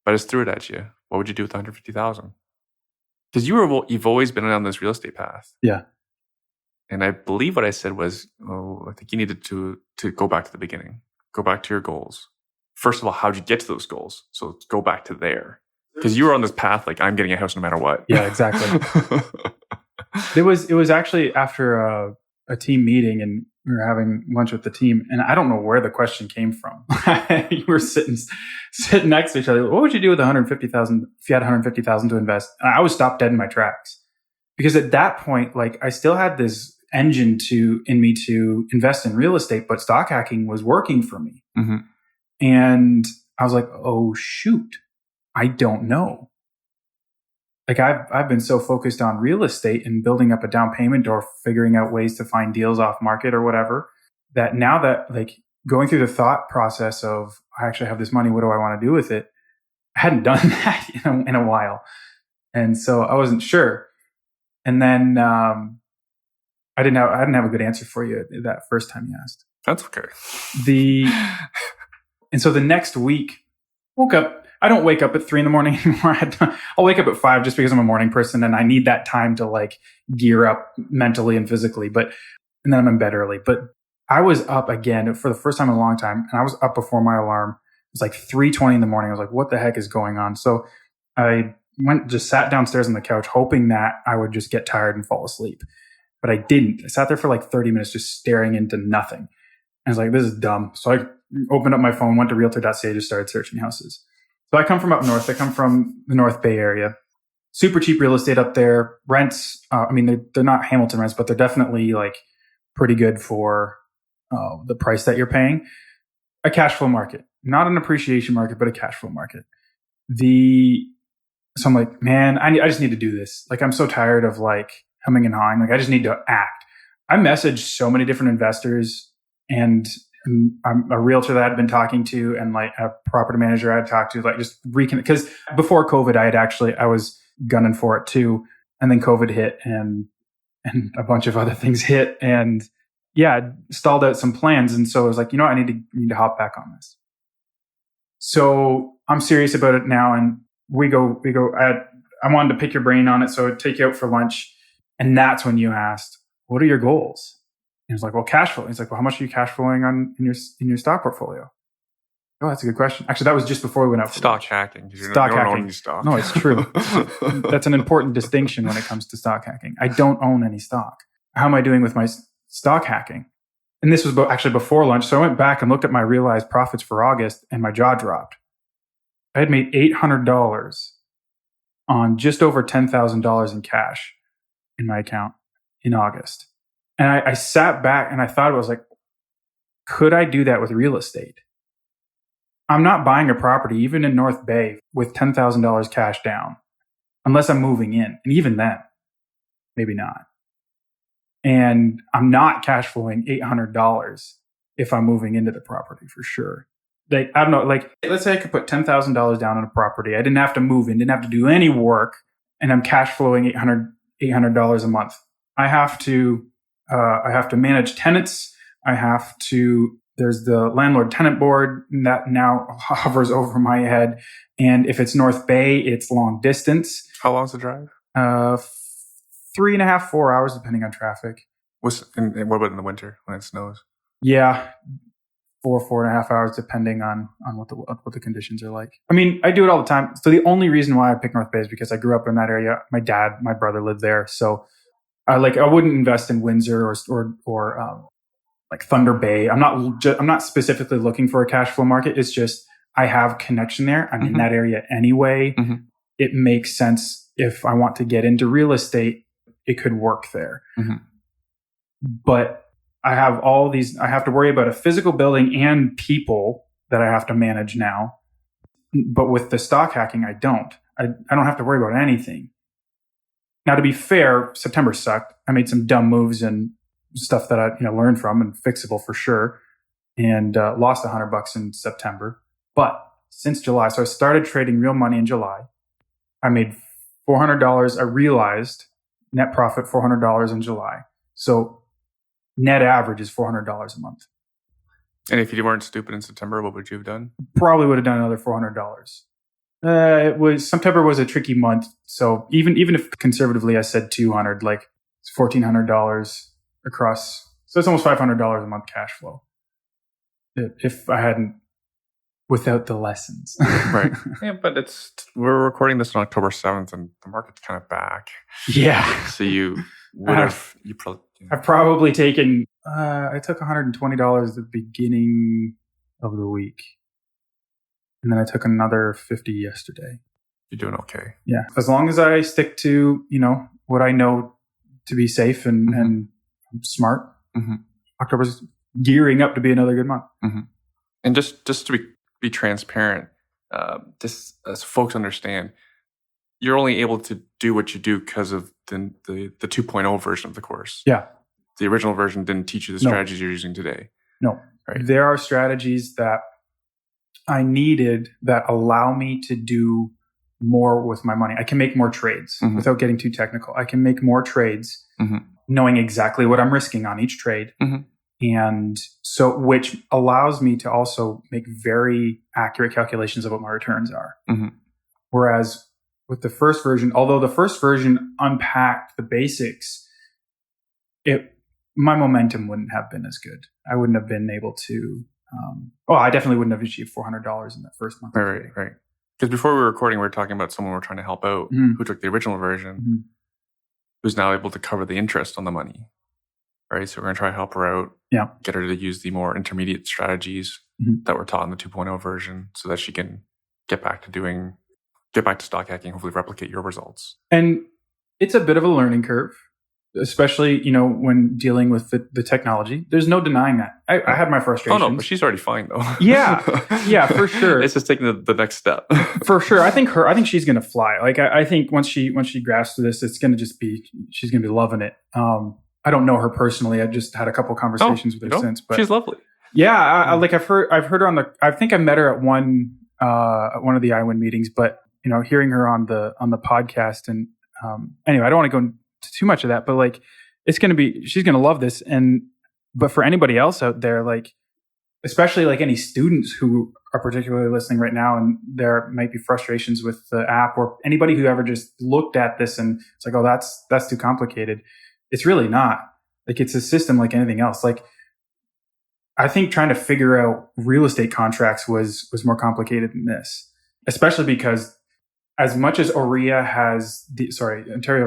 A: but I just threw it at you. What would you do with $150,000? Because you've always been on this real estate path.
B: Yeah.
A: And I believe what I said was, I think you needed to go back to the beginning. Go back to your goals. First of all, how'd you get to those goals? So let's go back to there. Because you were on this path, like, I'm getting a house no matter what.
B: Yeah, exactly. It was actually after a team meeting, and we were having lunch with the team, and I don't know where the question came from. You were sitting next to each other. What would you do with $150,000 if you had $150,000 to invest? And I was stopped dead in my tracks because at that point, like, I still had this engine in me to invest in real estate, but stock hacking was working for me. And I was like, oh shoot, I don't know. Like I've been so focused on real estate and building up a down payment or figuring out ways to find deals off market or whatever, that now that, like, going through the thought process of, I actually have this money, what do I want to do with it? I hadn't done that in a while. And so I wasn't sure. And then, I didn't have a good answer for you that first time you asked.
A: That's okay.
B: And so the next week, woke up. I don't wake up at 3 a.m. anymore. I'll wake up at 5 just because I'm a morning person and I need that time to, like, gear up mentally and physically. And then I'm in bed early. But I was up again for the first time in a long time, and I was up before my alarm. It was like 3:20 in the morning. I was like, "What the heck is going on?" So I just sat downstairs on the couch, hoping that I would just get tired and fall asleep. But I didn't. I sat there for like 30 minutes just staring into nothing. I was like, this is dumb. So I opened up my phone, went to realtor.ca, just started searching houses. So I come from up north. I come from the North Bay area. Super cheap real estate up there. Rents, they're not Hamilton rents, but they're definitely, like, pretty good for the price that you're paying. A cash flow market. Not an appreciation market, but a cash flow market. So I'm like, man, I just need to do this. Like, I'm so tired of, like, humming and hawing. Like, I just need to act. I messaged so many different investors, and I'm a realtor that I'd been talking to, and, like, a property manager I'd talked to, like, just because before COVID, I was gunning for it too. And then COVID hit, and a bunch of other things hit, and stalled out some plans. And so I was like, I need to hop back on this. So I'm serious about it now. And we go, I wanted to pick your brain on it. So I'd take you out for lunch. And that's when you asked, what are your goals? And he's like, well, cash flow. He's like, well, how much are you cash flowing in your stock portfolio? Oh, that's a good question. Actually, that was just before we went out for
A: stock
B: lunch.
A: hacking.
B: Stock
A: you don't
B: hacking.
A: own any stock.
B: No, it's true. That's an important distinction when it comes to stock hacking. I don't own any stock. How am I doing with my stock hacking? And this was actually before lunch. So I went back and looked at my realized profits for August, and my jaw dropped. I had made $800 on just over $10,000 in cash in my account in August. And I sat back and I thought, it was like, could I do that with real estate? I'm not buying a property, even in North Bay, with $10,000 cash down, unless I'm moving in. And even then, maybe not. And I'm not cash flowing $800 if I'm moving into the property for sure. Like, I don't know, like, let's say I could put $10,000 down on a property. I didn't have to move in, didn't have to do any work, and I'm cash flowing $800 a month. I have to manage tenants. There's the landlord tenant board that now hovers over my head. And if it's North Bay, it's long distance.
A: How long's the drive?
B: 3.5, 4 hours, depending on traffic.
A: And what about in the winter when it snows?
B: Yeah. 4.5 hours, depending on what the conditions are like. I mean, I do it all the time. So the only reason why I pick North Bay is because I grew up in that area. My brother lived there. So I wouldn't invest in Windsor or like Thunder Bay. I'm not specifically looking for a cash flow market. It's just, I have connection there. I'm in that area anyway. Mm-hmm. It makes sense if I want to get into real estate, it could work there. Mm-hmm. But I have I have to worry about a physical building and people that I have to manage now. But with the stock hacking, I don't have to worry about anything. Now, to be fair, September sucked. I made some dumb moves and stuff that I learned from, and fixable for sure, and lost $100 in September. But since July, so I started trading real money in July. I made $400. I realized net profit $400 in July. So net average is $400 a month.
A: And if you weren't stupid in September, what would you have done?
B: Probably would have done another $400. September was a tricky month. So even if conservatively I said 200, like it's $1,400 across. So it's almost $500 a month cash flow. If I hadn't, without the lessons.
A: Right. Yeah, but we're recording this on October 7th and the market's kind of back.
B: Yeah.
A: So
B: I've probably taken, I took $120 at the beginning of the week. And then I took another $50 yesterday.
A: You're doing okay.
B: Yeah. As long as I stick to, what I know to be safe and smart, October's gearing up to be another good month.
A: Mm-hmm. And just to be transparent, just as folks understand, you're only able to do what you do because of the 2.0 version of the course.
B: Yeah.
A: The original version didn't teach you the strategies you're using today.
B: No.
A: Right.
B: There are strategies that I needed that allow me to do more with my money. I can make more trades without getting too technical. I can make more trades knowing exactly what I'm risking on each trade. And so, which allows me to also make very accurate calculations of what my returns are. Whereas with the first version, although the first version unpacked the basics, my momentum wouldn't have been as good. I wouldn't have been able to, I definitely wouldn't have achieved $400 in that first month.
A: Right. Because before we were recording, we were talking about someone we're trying to help out who took the original version, who's now able to cover the interest on the money. Right. So we're going to try to help her out.
B: Yeah.
A: Get her to use the more intermediate strategies that were taught in the 2.0 version so that she can get back to stock hacking, hopefully replicate your results. And
B: it's a bit of a learning curve, especially, when dealing with the technology. There's no denying that. I had my frustrations.
A: Oh, no, but she's already fine, though.
B: Yeah, for sure.
A: It's just taking the next step.
B: For sure. I think she's going to fly. Like, I think once she grasps this, it's going to she's going to be loving it. I don't know her personally. I just had a couple of conversations with her since. But
A: she's lovely.
B: Yeah, I've heard her on I think I met her at one of the iWin meetings, but hearing her on the podcast and anyway, I don't want to go into too much of that, but like she's going to love this. But for anybody else out there, like especially like any students who are particularly listening right now and there might be frustrations with the app, or anybody who ever just looked at this and it's like, oh, that's too complicated. It's really not. Like, it's a system like anything else. Like, I think trying to figure out real estate contracts was more complicated than this, especially because as much as Ontario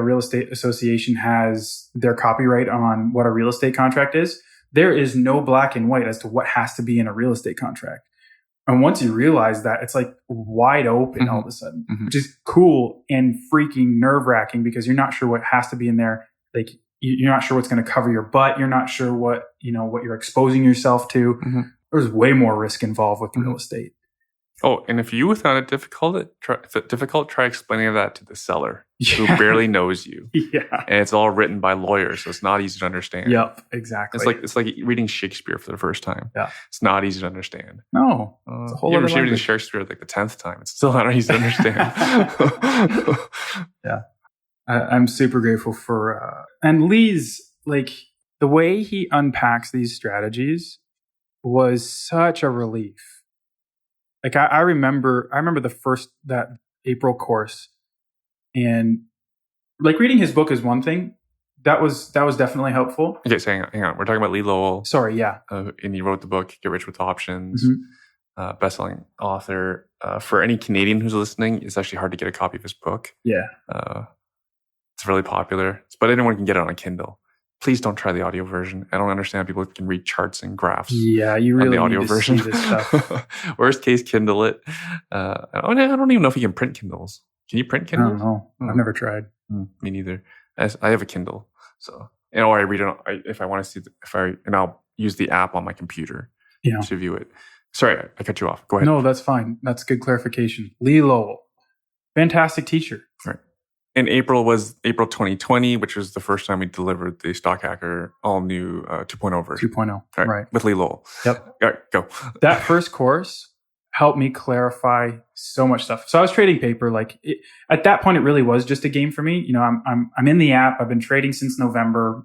B: Real Estate Association has their copyright on what a real estate contract is, there is no black and white as to what has to be in a real estate contract. And once you realize that, it's like wide open all of a sudden, which is cool and freaking nerve-wracking because you're not sure what has to be in there. Like, you're not sure what's going to cover your butt. You're not sure what you're exposing yourself to. There's way more risk involved with real estate.
A: Oh, and if you found it difficult, try explaining that to the seller who barely knows you.
B: Yeah. And
A: it's all written by lawyers, so it's not easy to understand.
B: Yep, exactly.
A: It's like reading Shakespeare for the first time.
B: Yeah.
A: It's not easy to understand.
B: No. It's a whole other
A: reading Shakespeare like the 10th time. It's still not easy to understand.
B: Yeah. I'm super grateful for and Lee's, like, the way he unpacks these strategies was such a relief. Like, I remember that April course, and like reading his book is one thing. That was definitely helpful.
A: Okay, so hang on. We're talking about Lee Lowell.
B: Sorry, yeah.
A: And he wrote the book Get Rich with Options, best-selling author. For any Canadian who's listening, it's actually hard to get a copy of his book.
B: Yeah.
A: It's really popular, but anyone can get it on a Kindle. Please don't try the audio version. I don't understand people can read charts and graphs.
B: Yeah, you really
A: on the audio
B: need to
A: version.
B: see this stuff.
A: Worst case, Kindle it. I don't even know if you can print Kindles. Can you print Kindles?
B: I don't know. I've never tried.
A: Me neither. I have a Kindle, so or I read it if I want to see and I'll use the app on my computer to view it. Sorry, I cut you off. Go ahead.
B: No, that's fine. That's good clarification. Lee Lowell, fantastic teacher.
A: Right. And April was April 2020, which was the first time we delivered the Stock Hacker all new 2.0 version.
B: 2.0, right.
A: With Lee Lowell.
B: Yep.
A: All right, go.
B: That first course helped me clarify so much stuff. So I was trading paper. At that point, it really was just a game for me. I'm in the app. I've been trading since November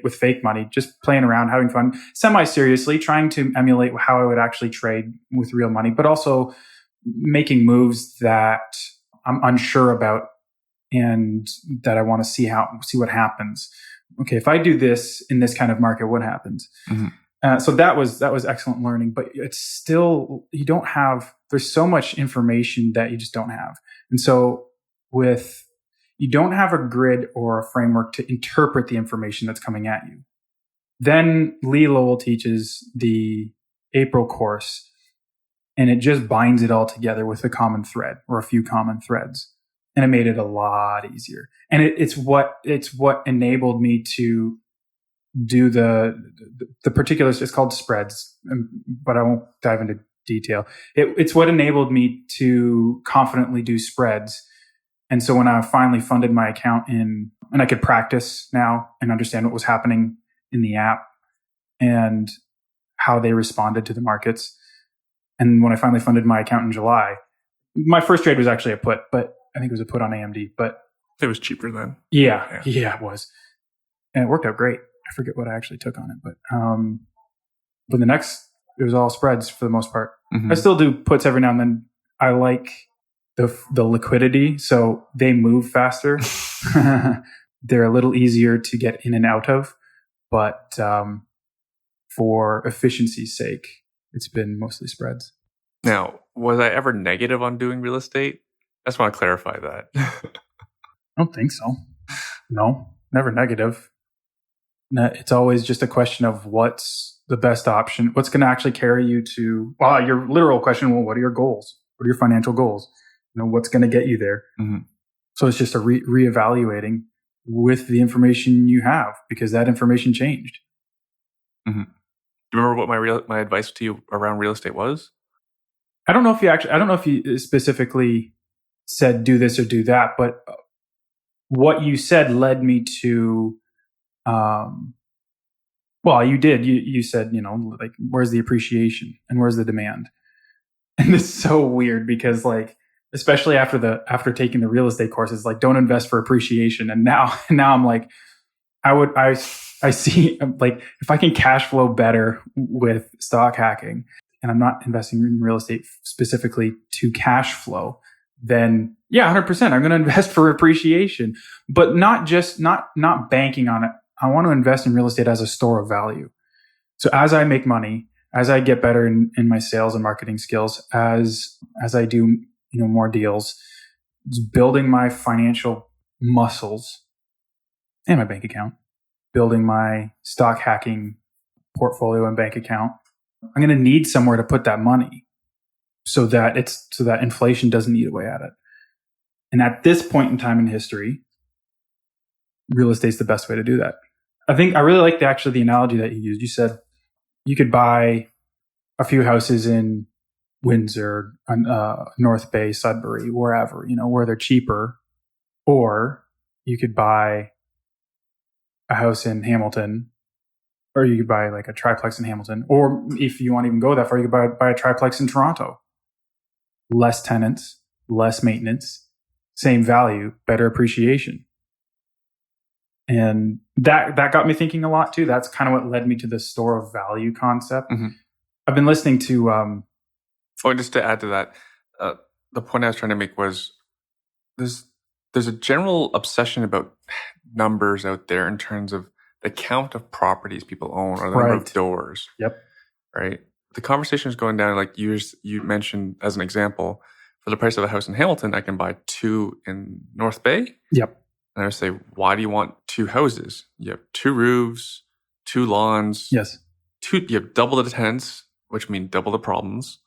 B: with fake money, just playing around, having fun, semi-seriously, trying to emulate how I would actually trade with real money, but also making moves that I'm unsure about and that I want to see what happens. Okay, if I do this in this kind of market, what happens? So that was excellent learning, but it's still, there's so much information that you just don't have. And so you don't have a grid or a framework to interpret the information that's coming at you. Then Lee Lowell teaches the April course, and it just binds it all together with a common thread or a few common threads. And it made it a lot easier. And it's what enabled me to do the particulars. It's called spreads, but I won't dive into detail. It's what enabled me to confidently do spreads. And so when I finally funded my account and I could practice now and understand what was happening in the app and how they responded to the markets. And when I finally funded my account in July, my first trade was actually a put, but I think it was a put on AMD, but
A: it was cheaper then.
B: Yeah, it was. And it worked out great. I forget what I actually took on it, but the next, it was all spreads for the most part. I still do puts every now and then. I like the liquidity, so they move faster. They're a little easier to get in and out of, but for efficiency's sake, it's been mostly spreads.
A: Now, was I ever negative on doing real estate? I just want to clarify that.
B: I don't think so. No, never negative. It's always just a question of what's the best option. What's going to actually carry you to, your literal question, well, what are your goals? What are your financial goals? What's going to get you there? So it's just a reevaluating with the information you have, because that information changed.
A: Do you remember what my advice to you around real estate was?
B: I don't know if you specifically said do this or do that, but what you said led me to, you did. You said, like, where's the appreciation and where's the demand? And it's so weird because, like, especially after taking the real estate courses, like, don't invest for appreciation. And now I'm like, I see, like, if I can cash flow better with stock hacking, and I'm not investing in real estate specifically to cash flow, then yeah, 100%. I'm going to invest for appreciation, but not banking on it. I want to invest in real estate as a store of value. So as I make money, as I get better in my sales and marketing skills, as I do, more deals, it's building my financial muscles and my bank account, building my stock hacking portfolio and bank account. I'm going to need somewhere to put that money so that inflation doesn't eat away at it. And at this point in time in history, real estate's the best way to do that. I really like the analogy that you used. You said you could buy a few houses in Windsor, North Bay, Sudbury, wherever, where they're cheaper, or you could buy a house in Hamilton, or you could buy like a triplex in Hamilton, or if you want to even go that far, you could buy a triplex in Toronto. Less tenants, less maintenance, same value, better appreciation. And that got me thinking a lot too. That's kind of what led me to the store of value concept. Mm-hmm. I've been listening to...
A: just to add to that, the point I was trying to make was there's a general obsession about numbers out there in terms of the count of properties people own or the number of doors.
B: Yep.
A: Right. The conversation is going down like you mentioned as an example. For the price of a house in Hamilton, I can buy 2 in North Bay.
B: Yep.
A: And I would say, why do you want 2 houses? You have 2 roofs, 2 lawns.
B: Yes.
A: You have double the tenants, which mean double the problems.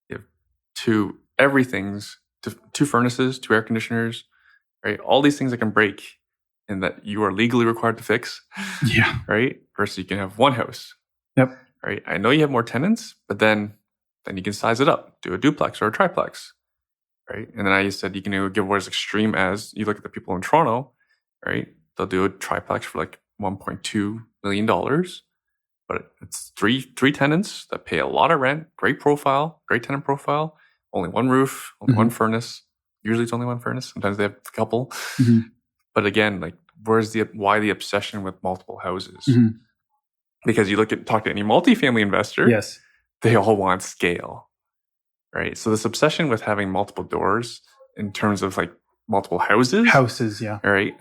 A: You have 2 everythings, 2 furnaces, 2 air conditioners, right? All these things that can break and that you are legally required to fix.
B: Yeah.
A: Right? Versus you can have 1 house.
B: Yep.
A: Right? I know you have more tenants, but then you can size it up, do a duplex or a triplex. Right? And then I said you can give as extreme as you look at the people in Toronto, right? They'll do a triplex for like $1.2 million, but it's three tenants that pay a lot of rent, great tenant profile, only 1 roof, only 1 furnace. Usually it's only 1 furnace. Sometimes they have a couple. Mm-hmm. But again, like why the obsession with multiple houses? Mm-hmm. Because you talk to any multifamily investor,
B: yes,
A: they all want scale. Right. So this obsession with having multiple doors in terms of like multiple houses. Yeah. Right.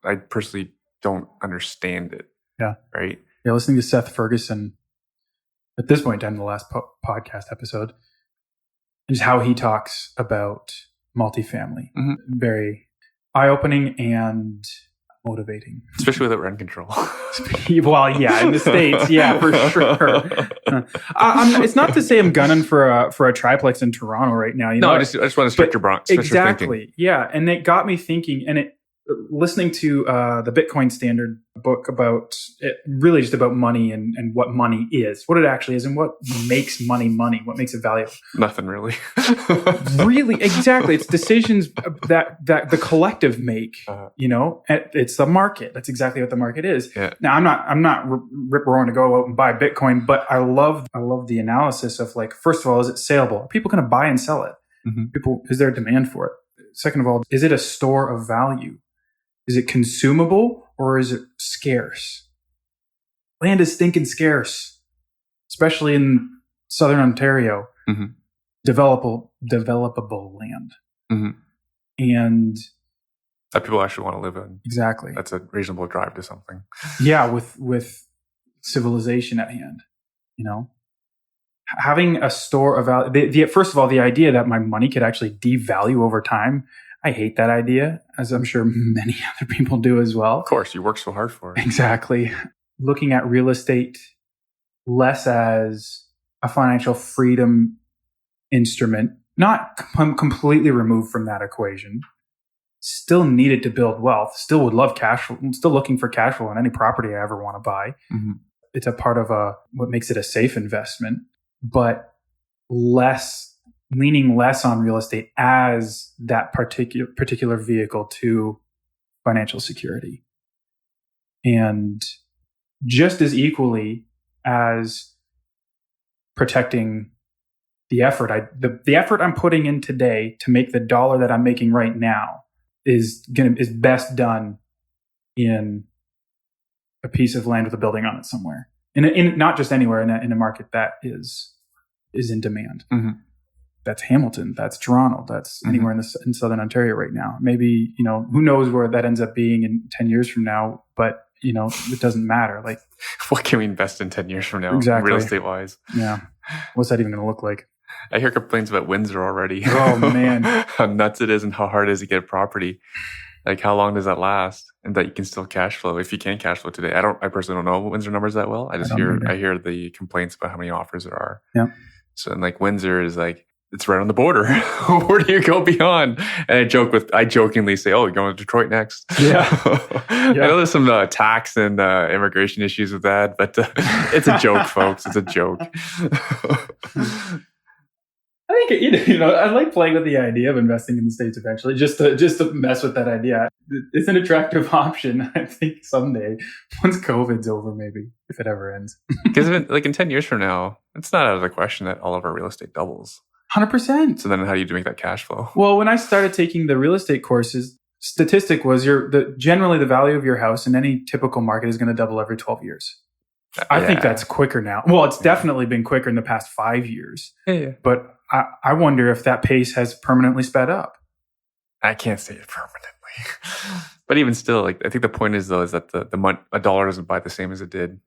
A: I personally don't understand it.
B: Yeah.
A: Right.
B: Yeah. Listening to Seth Ferguson at this point in time, the last podcast episode, is how he talks about multifamily. Mm-hmm. Very eye-opening and motivating.
A: Especially without rent control.
B: Well, yeah, in the States, yeah, for sure. It's not to say I'm gunning for a triplex in Toronto right now.
A: I just want to stretch your Bronx.
B: Exactly, yeah. And it got me thinking, listening to the Bitcoin Standard book about it, really just about money and what money is, what it actually is, and what makes money, what makes it valuable.
A: Nothing really.
B: Really, exactly. It's decisions that the collective make. It's the market. That's exactly what the market is. Yeah. Now, I'm not rip roaring to go out and buy Bitcoin, but I love the analysis of like, first of all, is it saleable? Are people going to buy and sell it? Mm-hmm. Is there a demand for it? Second of all, is it a store of value? Is it consumable or is it scarce? Land is stinking scarce, especially in Southern Ontario. Mm-hmm. Developable land. Mm-hmm. And
A: that people actually want to live in.
B: Exactly.
A: That's a reasonable drive to something.
B: Yeah, with civilization at hand, Having a store of value. First of all, the idea that my money could actually devalue over time, I hate that idea, as I'm sure many other people do as well.
A: Of course, you work so hard for it.
B: Exactly. Looking at real estate less as a financial freedom instrument, not completely removed from that equation. Still needed to build wealth. Still would love cash flow. Still looking for cash flow on any property I ever want to buy. Mm-hmm. It's a part of what makes it a safe investment, but leaning less on real estate as that particular vehicle to financial security. And just as equally as protecting the effort, the effort I'm putting in today to make the dollar that I'm making right now is best done in a piece of land with a building on it somewhere. In not just anywhere, in a market that is is in demand.
A: Mm-hmm.
B: That's Hamilton. That's Toronto. That's anywhere in Southern Ontario right now. Maybe, who knows where that ends up being in 10 years from now, but, it doesn't matter. Like,
A: what can we invest in 10 years from now?
B: Exactly.
A: Real estate wise.
B: Yeah. What's that even going to look like?
A: I hear complaints about Windsor already.
B: Oh, man.
A: How nuts it is and how hard it is to get a property. Like, how long does that last? And that you can still cash flow if you can cash flow today. I personally don't know Windsor numbers that well. I hear the complaints about how many offers there are.
B: Yeah.
A: So, and like Windsor is like, it's right on the border. Where do you go beyond? And I jokingly say, "Oh, you're going to Detroit next."
B: Yeah.
A: I know there's some tax and immigration issues with that, but it's a joke, folks. It's a joke.
B: I think I like playing with the idea of investing in the States eventually, just to mess with that idea. It's an attractive option. I think someday, once COVID's over, maybe if it ever ends.
A: Because like in 10 years from now, it's not out of the question that all of our real estate doubles.
B: 100%.
A: So then, how do you make that cash flow?
B: Well, when I started taking the real estate courses, statistic was generally the value of your house in any typical market is going to double every 12 years. I think that's quicker now. Well, it's definitely been quicker in the past 5 years.
A: Yeah.
B: But I wonder if that pace has permanently sped up.
A: I can't say it permanently. But even still, like, I think the point is that a dollar doesn't buy the same as it did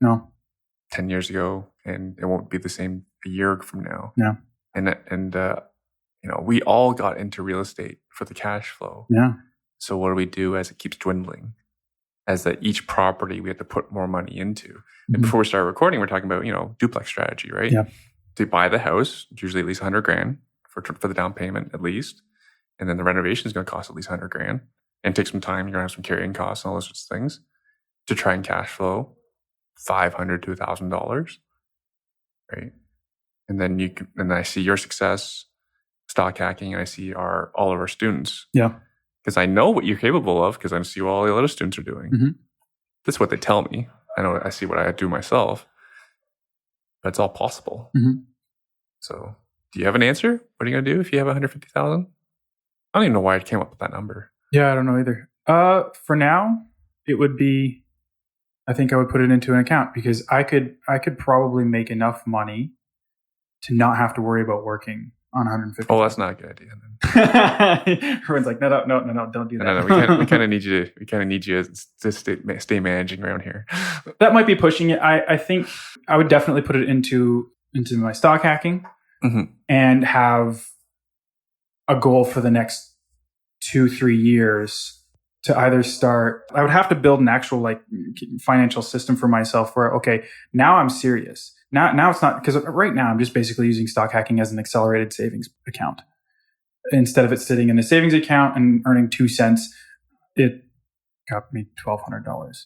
A: 10 years ago, and it won't be the same a year from now.
B: Yeah.
A: And we all got into real estate for the cash flow.
B: Yeah.
A: So what do we do as it keeps dwindling? As that each property we have to put more money into. Mm-hmm. And before we start recording, we're talking about, duplex strategy, right?
B: Yeah.
A: To buy the house, it's usually at least $100,000 for the down payment at least. And then the renovation is going to cost at least $100,000 and take some time. You're going to have some carrying costs and all those sorts of things to try and cash flow $500 to $1,000, right? And then I see your success, stock hacking, and I see all of our students.
B: Yeah.
A: Because I know what you're capable of, because I see what all the other students are doing.
B: Mm-hmm.
A: That's what they tell me. I see what I do myself. But it's all possible.
B: Mm-hmm.
A: So, do you have an answer? What are you going to do if you have 150,000? I don't even know why I came up with that number.
B: Yeah, I don't know either. For now, it would be, I think I would put it into an account, because I could probably make enough money to not have to worry about working on 150.
A: Oh, that's not a good idea. Then.
B: Everyone's like, no, don't do that.
A: No. We kind of need you to stay managing around here.
B: That might be pushing it. I think I would definitely put it into my stock hacking,
A: mm-hmm.
B: and have a goal for the next 2-3 years to either start. I would have to build an actual financial system for myself where, okay, now I'm serious. Now it's not, because right now I'm just basically using stock hacking as an accelerated savings account. Instead of it sitting in a savings account and earning 2 cents, it got me $1,200.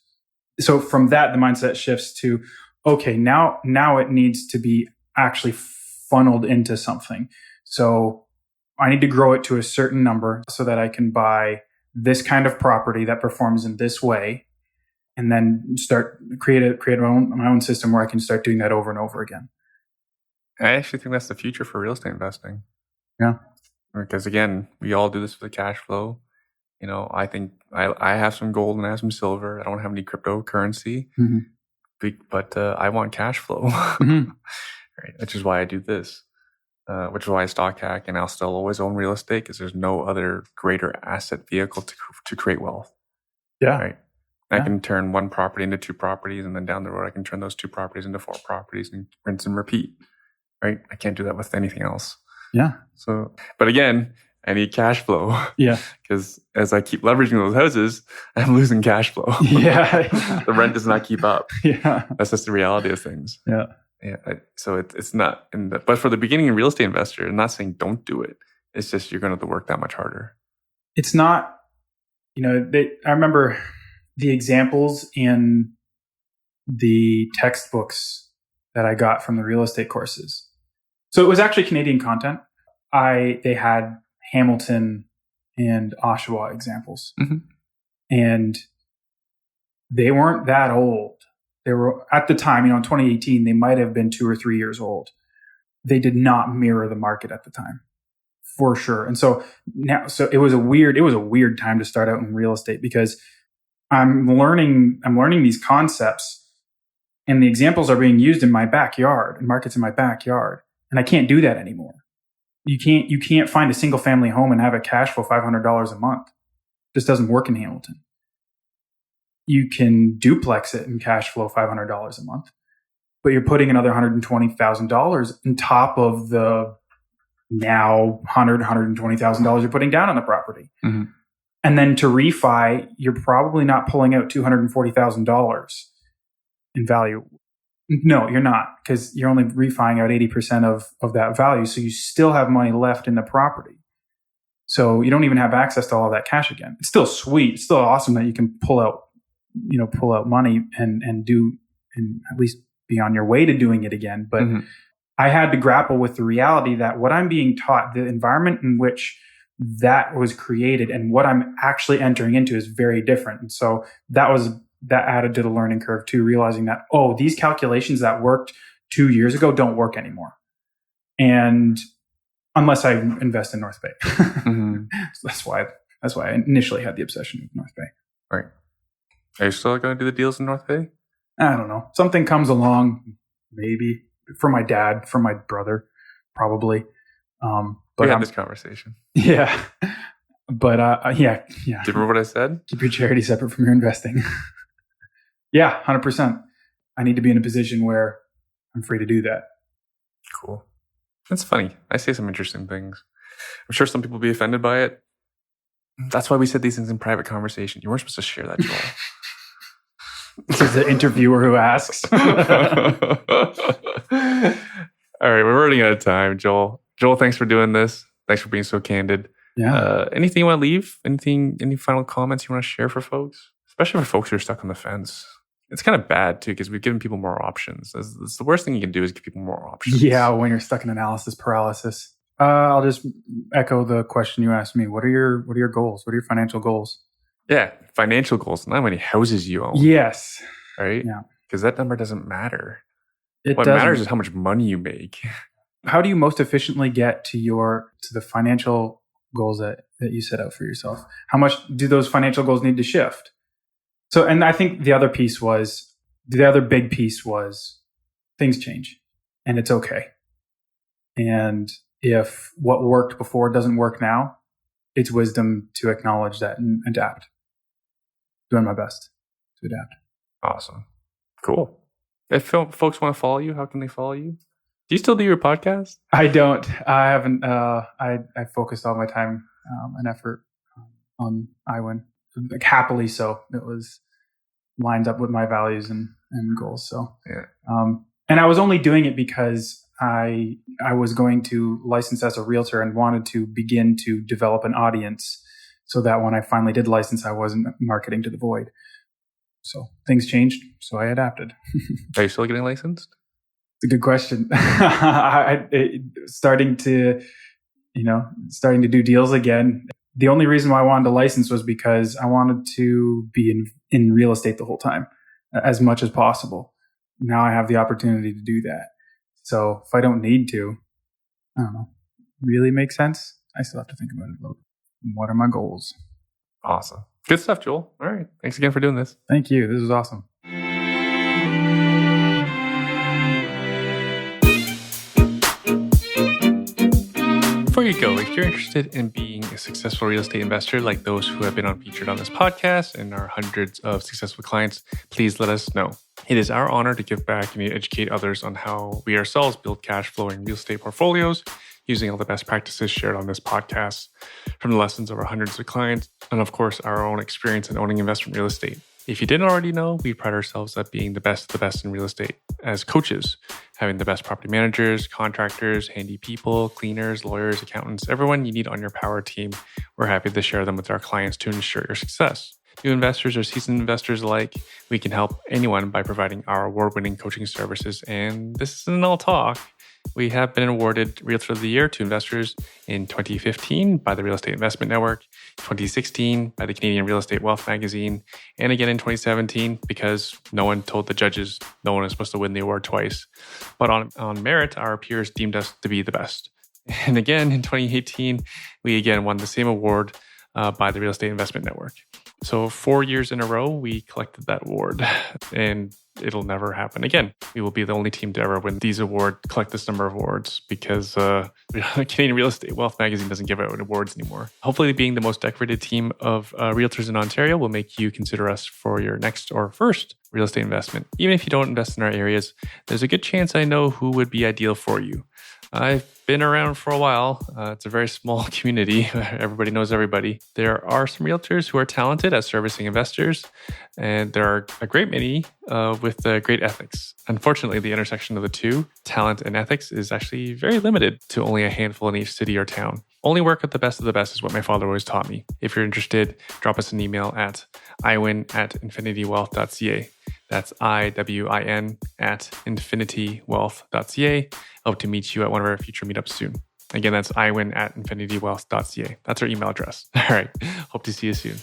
B: So from that, the mindset shifts to, okay, now it needs to be actually funneled into something. So I need to grow it to a certain number so that I can buy this kind of property that performs in this way, and then create my own system where I can start doing that over and over again.
A: I actually think that's the future for real estate investing.
B: Yeah. Because
A: again, we all do this for the cash flow. I think I have some gold and I have some silver. I don't have any cryptocurrency,
B: mm-hmm.
A: but I want cash flow,
B: mm-hmm.
A: right? Which is why I do this, which is why I stock hack, and I'll still always own real estate, because there's no other greater asset vehicle to create wealth.
B: Yeah.
A: Right. I can turn one property into 2 properties, and then down the road, I can turn those 2 properties into 4 properties and rinse and repeat. Right. I can't do that with anything else.
B: Yeah.
A: So, but again, I need cash flow.
B: Yeah.
A: Because as I keep leveraging those houses, I'm losing cash flow.
B: Yeah.
A: The rent does not keep up.
B: Yeah.
A: That's just the reality of things.
B: Yeah.
A: Yeah. So it's not, but for the beginning real estate investor, I'm not saying don't do it. It's just you're going to have to work that much harder.
B: It's not, I remember the examples in the textbooks that I got from the real estate courses. So it was actually Canadian content. They had Hamilton and Oshawa examples.
A: Mm-hmm.
B: And they weren't that old. They were, at the time, in 2018, they might have been 2 or 3 years old. They did not mirror the market at the time, for sure. And so it was a weird time to start out in real estate, because I'm learning these concepts, and the examples are being used in my backyard, in markets in my backyard. And I can't do that anymore. You can't find a single family home and have it cash flow $500 a month. This doesn't work in Hamilton. You can duplex it and cash flow $500 a month, but you're putting another $120,000 on top of the now $120,000 you're putting down on the property. Mm-hmm. And then to refi, you're probably not pulling out $240,000 in value. No, you're not, because you're only refining out 80% of that value. So you still have money left in the property. So you don't even have access to all of that cash again. It's still sweet. It's still awesome that you can pull out money and at least be on your way to doing it again. But mm-hmm. I had to grapple with the reality that what I'm being taught, the environment in which that was created and what I'm actually entering into is very different. And so that added to the learning curve too, realizing that, these calculations that worked 2 years ago don't work anymore. And unless I invest in North Bay. Mm-hmm. So that's why I initially had the obsession with North Bay.
A: Right. Are you still going to do the deals in North Bay?
B: I don't know. Something comes along, maybe. For my dad, for my brother, probably.
A: But we had this conversation.
B: Yeah. But yeah.
A: Do you remember what I said?
B: Keep your charity separate from your investing. Yeah, 100%. I need to be in a position where I'm free to do that.
A: Cool. That's funny. I say some interesting things. I'm sure some people will be offended by it. That's why we said these things in private conversation. You weren't supposed to share that, Joel.
B: This is the interviewer who asks.
A: All right, we're running out of time, Joel. Joel, thanks for doing this. Thanks for being so candid.
B: Yeah.
A: Anything you want to leave? Any final comments you want to share for folks? Especially for folks who are stuck on the fence. It's kind of bad too, because we've given people more options. It's the worst thing you can do is give people more options.
B: Yeah, when you're stuck in analysis paralysis. I'll just echo the question you asked me. What are your goals? What are your financial goals?
A: Yeah, financial goals, not how many houses you own.
B: Yes.
A: Right?
B: Yeah.
A: Because that number doesn't matter.
B: What
A: matters is how much money you make.
B: How do you most efficiently get to the financial goals that you set out for yourself? How much do those financial goals need to shift? So, and I think the other big piece was things change and it's okay. And if what worked before doesn't work now, it's wisdom to acknowledge that and adapt. Doing my best to adapt.
A: Awesome. Cool. If folks want to follow you, how can they follow you? Do you still do your podcast?
B: I don't. I haven't. I focused all my time and effort on iWin. Like, happily so. It was lined up with my values and goals. So,
A: yeah.
B: And I was only doing it because I was going to license as a realtor and wanted to begin to develop an audience so that when I finally did license, I wasn't marketing to the void. So things changed. So I adapted.
A: Are you still getting licensed?
B: It's a good question. Starting to do deals again. The only reason why I wanted to license was because I wanted to be in real estate the whole time, as much as possible. Now I have the opportunity to do that. So if I don't need to, I don't know, really make sense? I still have to think about it a little bit. What are my goals?
A: Awesome. Good stuff, Joel. All right. Thanks again for doing this.
B: Thank you. This was awesome.
A: Before you go, if you're interested in being a successful real estate investor like those who have been featured on this podcast and our hundreds of successful clients, please let us know. It is our honor to give back and educate others on how we ourselves build cash flowing real estate portfolios using all the best practices shared on this podcast, from the lessons of our hundreds of clients, and of course, our own experience in owning investment real estate. If you didn't already know, we pride ourselves at being the best of the best in real estate as coaches, having the best property managers, contractors, handy people, cleaners, lawyers, accountants, everyone you need on your power team. We're happy to share them with our clients to ensure your success. New investors or seasoned investors alike, we can help anyone by providing our award-winning coaching services. And this isn't all talk. We have been awarded Realtor of the Year to investors in 2015 by the Real Estate Investment Network, 2016 by the Canadian Real Estate Wealth Magazine, and again in 2017 because no one told the judges no one is supposed to win the award twice. But on merit, our peers deemed us to be the best. And again in 2018, we again won the same award by the Real Estate Investment Network. So 4 years in a row, we collected that award, and it'll never happen again. We will be the only team to ever win these awards, collect this number of awards, because Canadian Real Estate Wealth Magazine doesn't give out awards anymore. Hopefully, being the most decorated team of realtors in Ontario will make you consider us for your next or first real estate investment. Even if you don't invest in our areas, there's a good chance I know who would be ideal for you. I've been around for a while. It's a very small community. Everybody knows everybody. There are some realtors who are talented at servicing investors, and there are a great many with great ethics. Unfortunately, the intersection of the two, talent and ethics, is actually very limited to only a handful in each city or town. Only work with the best of the best is what my father always taught me. If you're interested, drop us an email at iwin@infinitywealth.ca. That's IWIN at infinitywealth.ca. Hope to meet you at one of our future meetups soon. Again, that's iwin@infinitywealth.ca. That's our email address. All right. Hope to see you soon.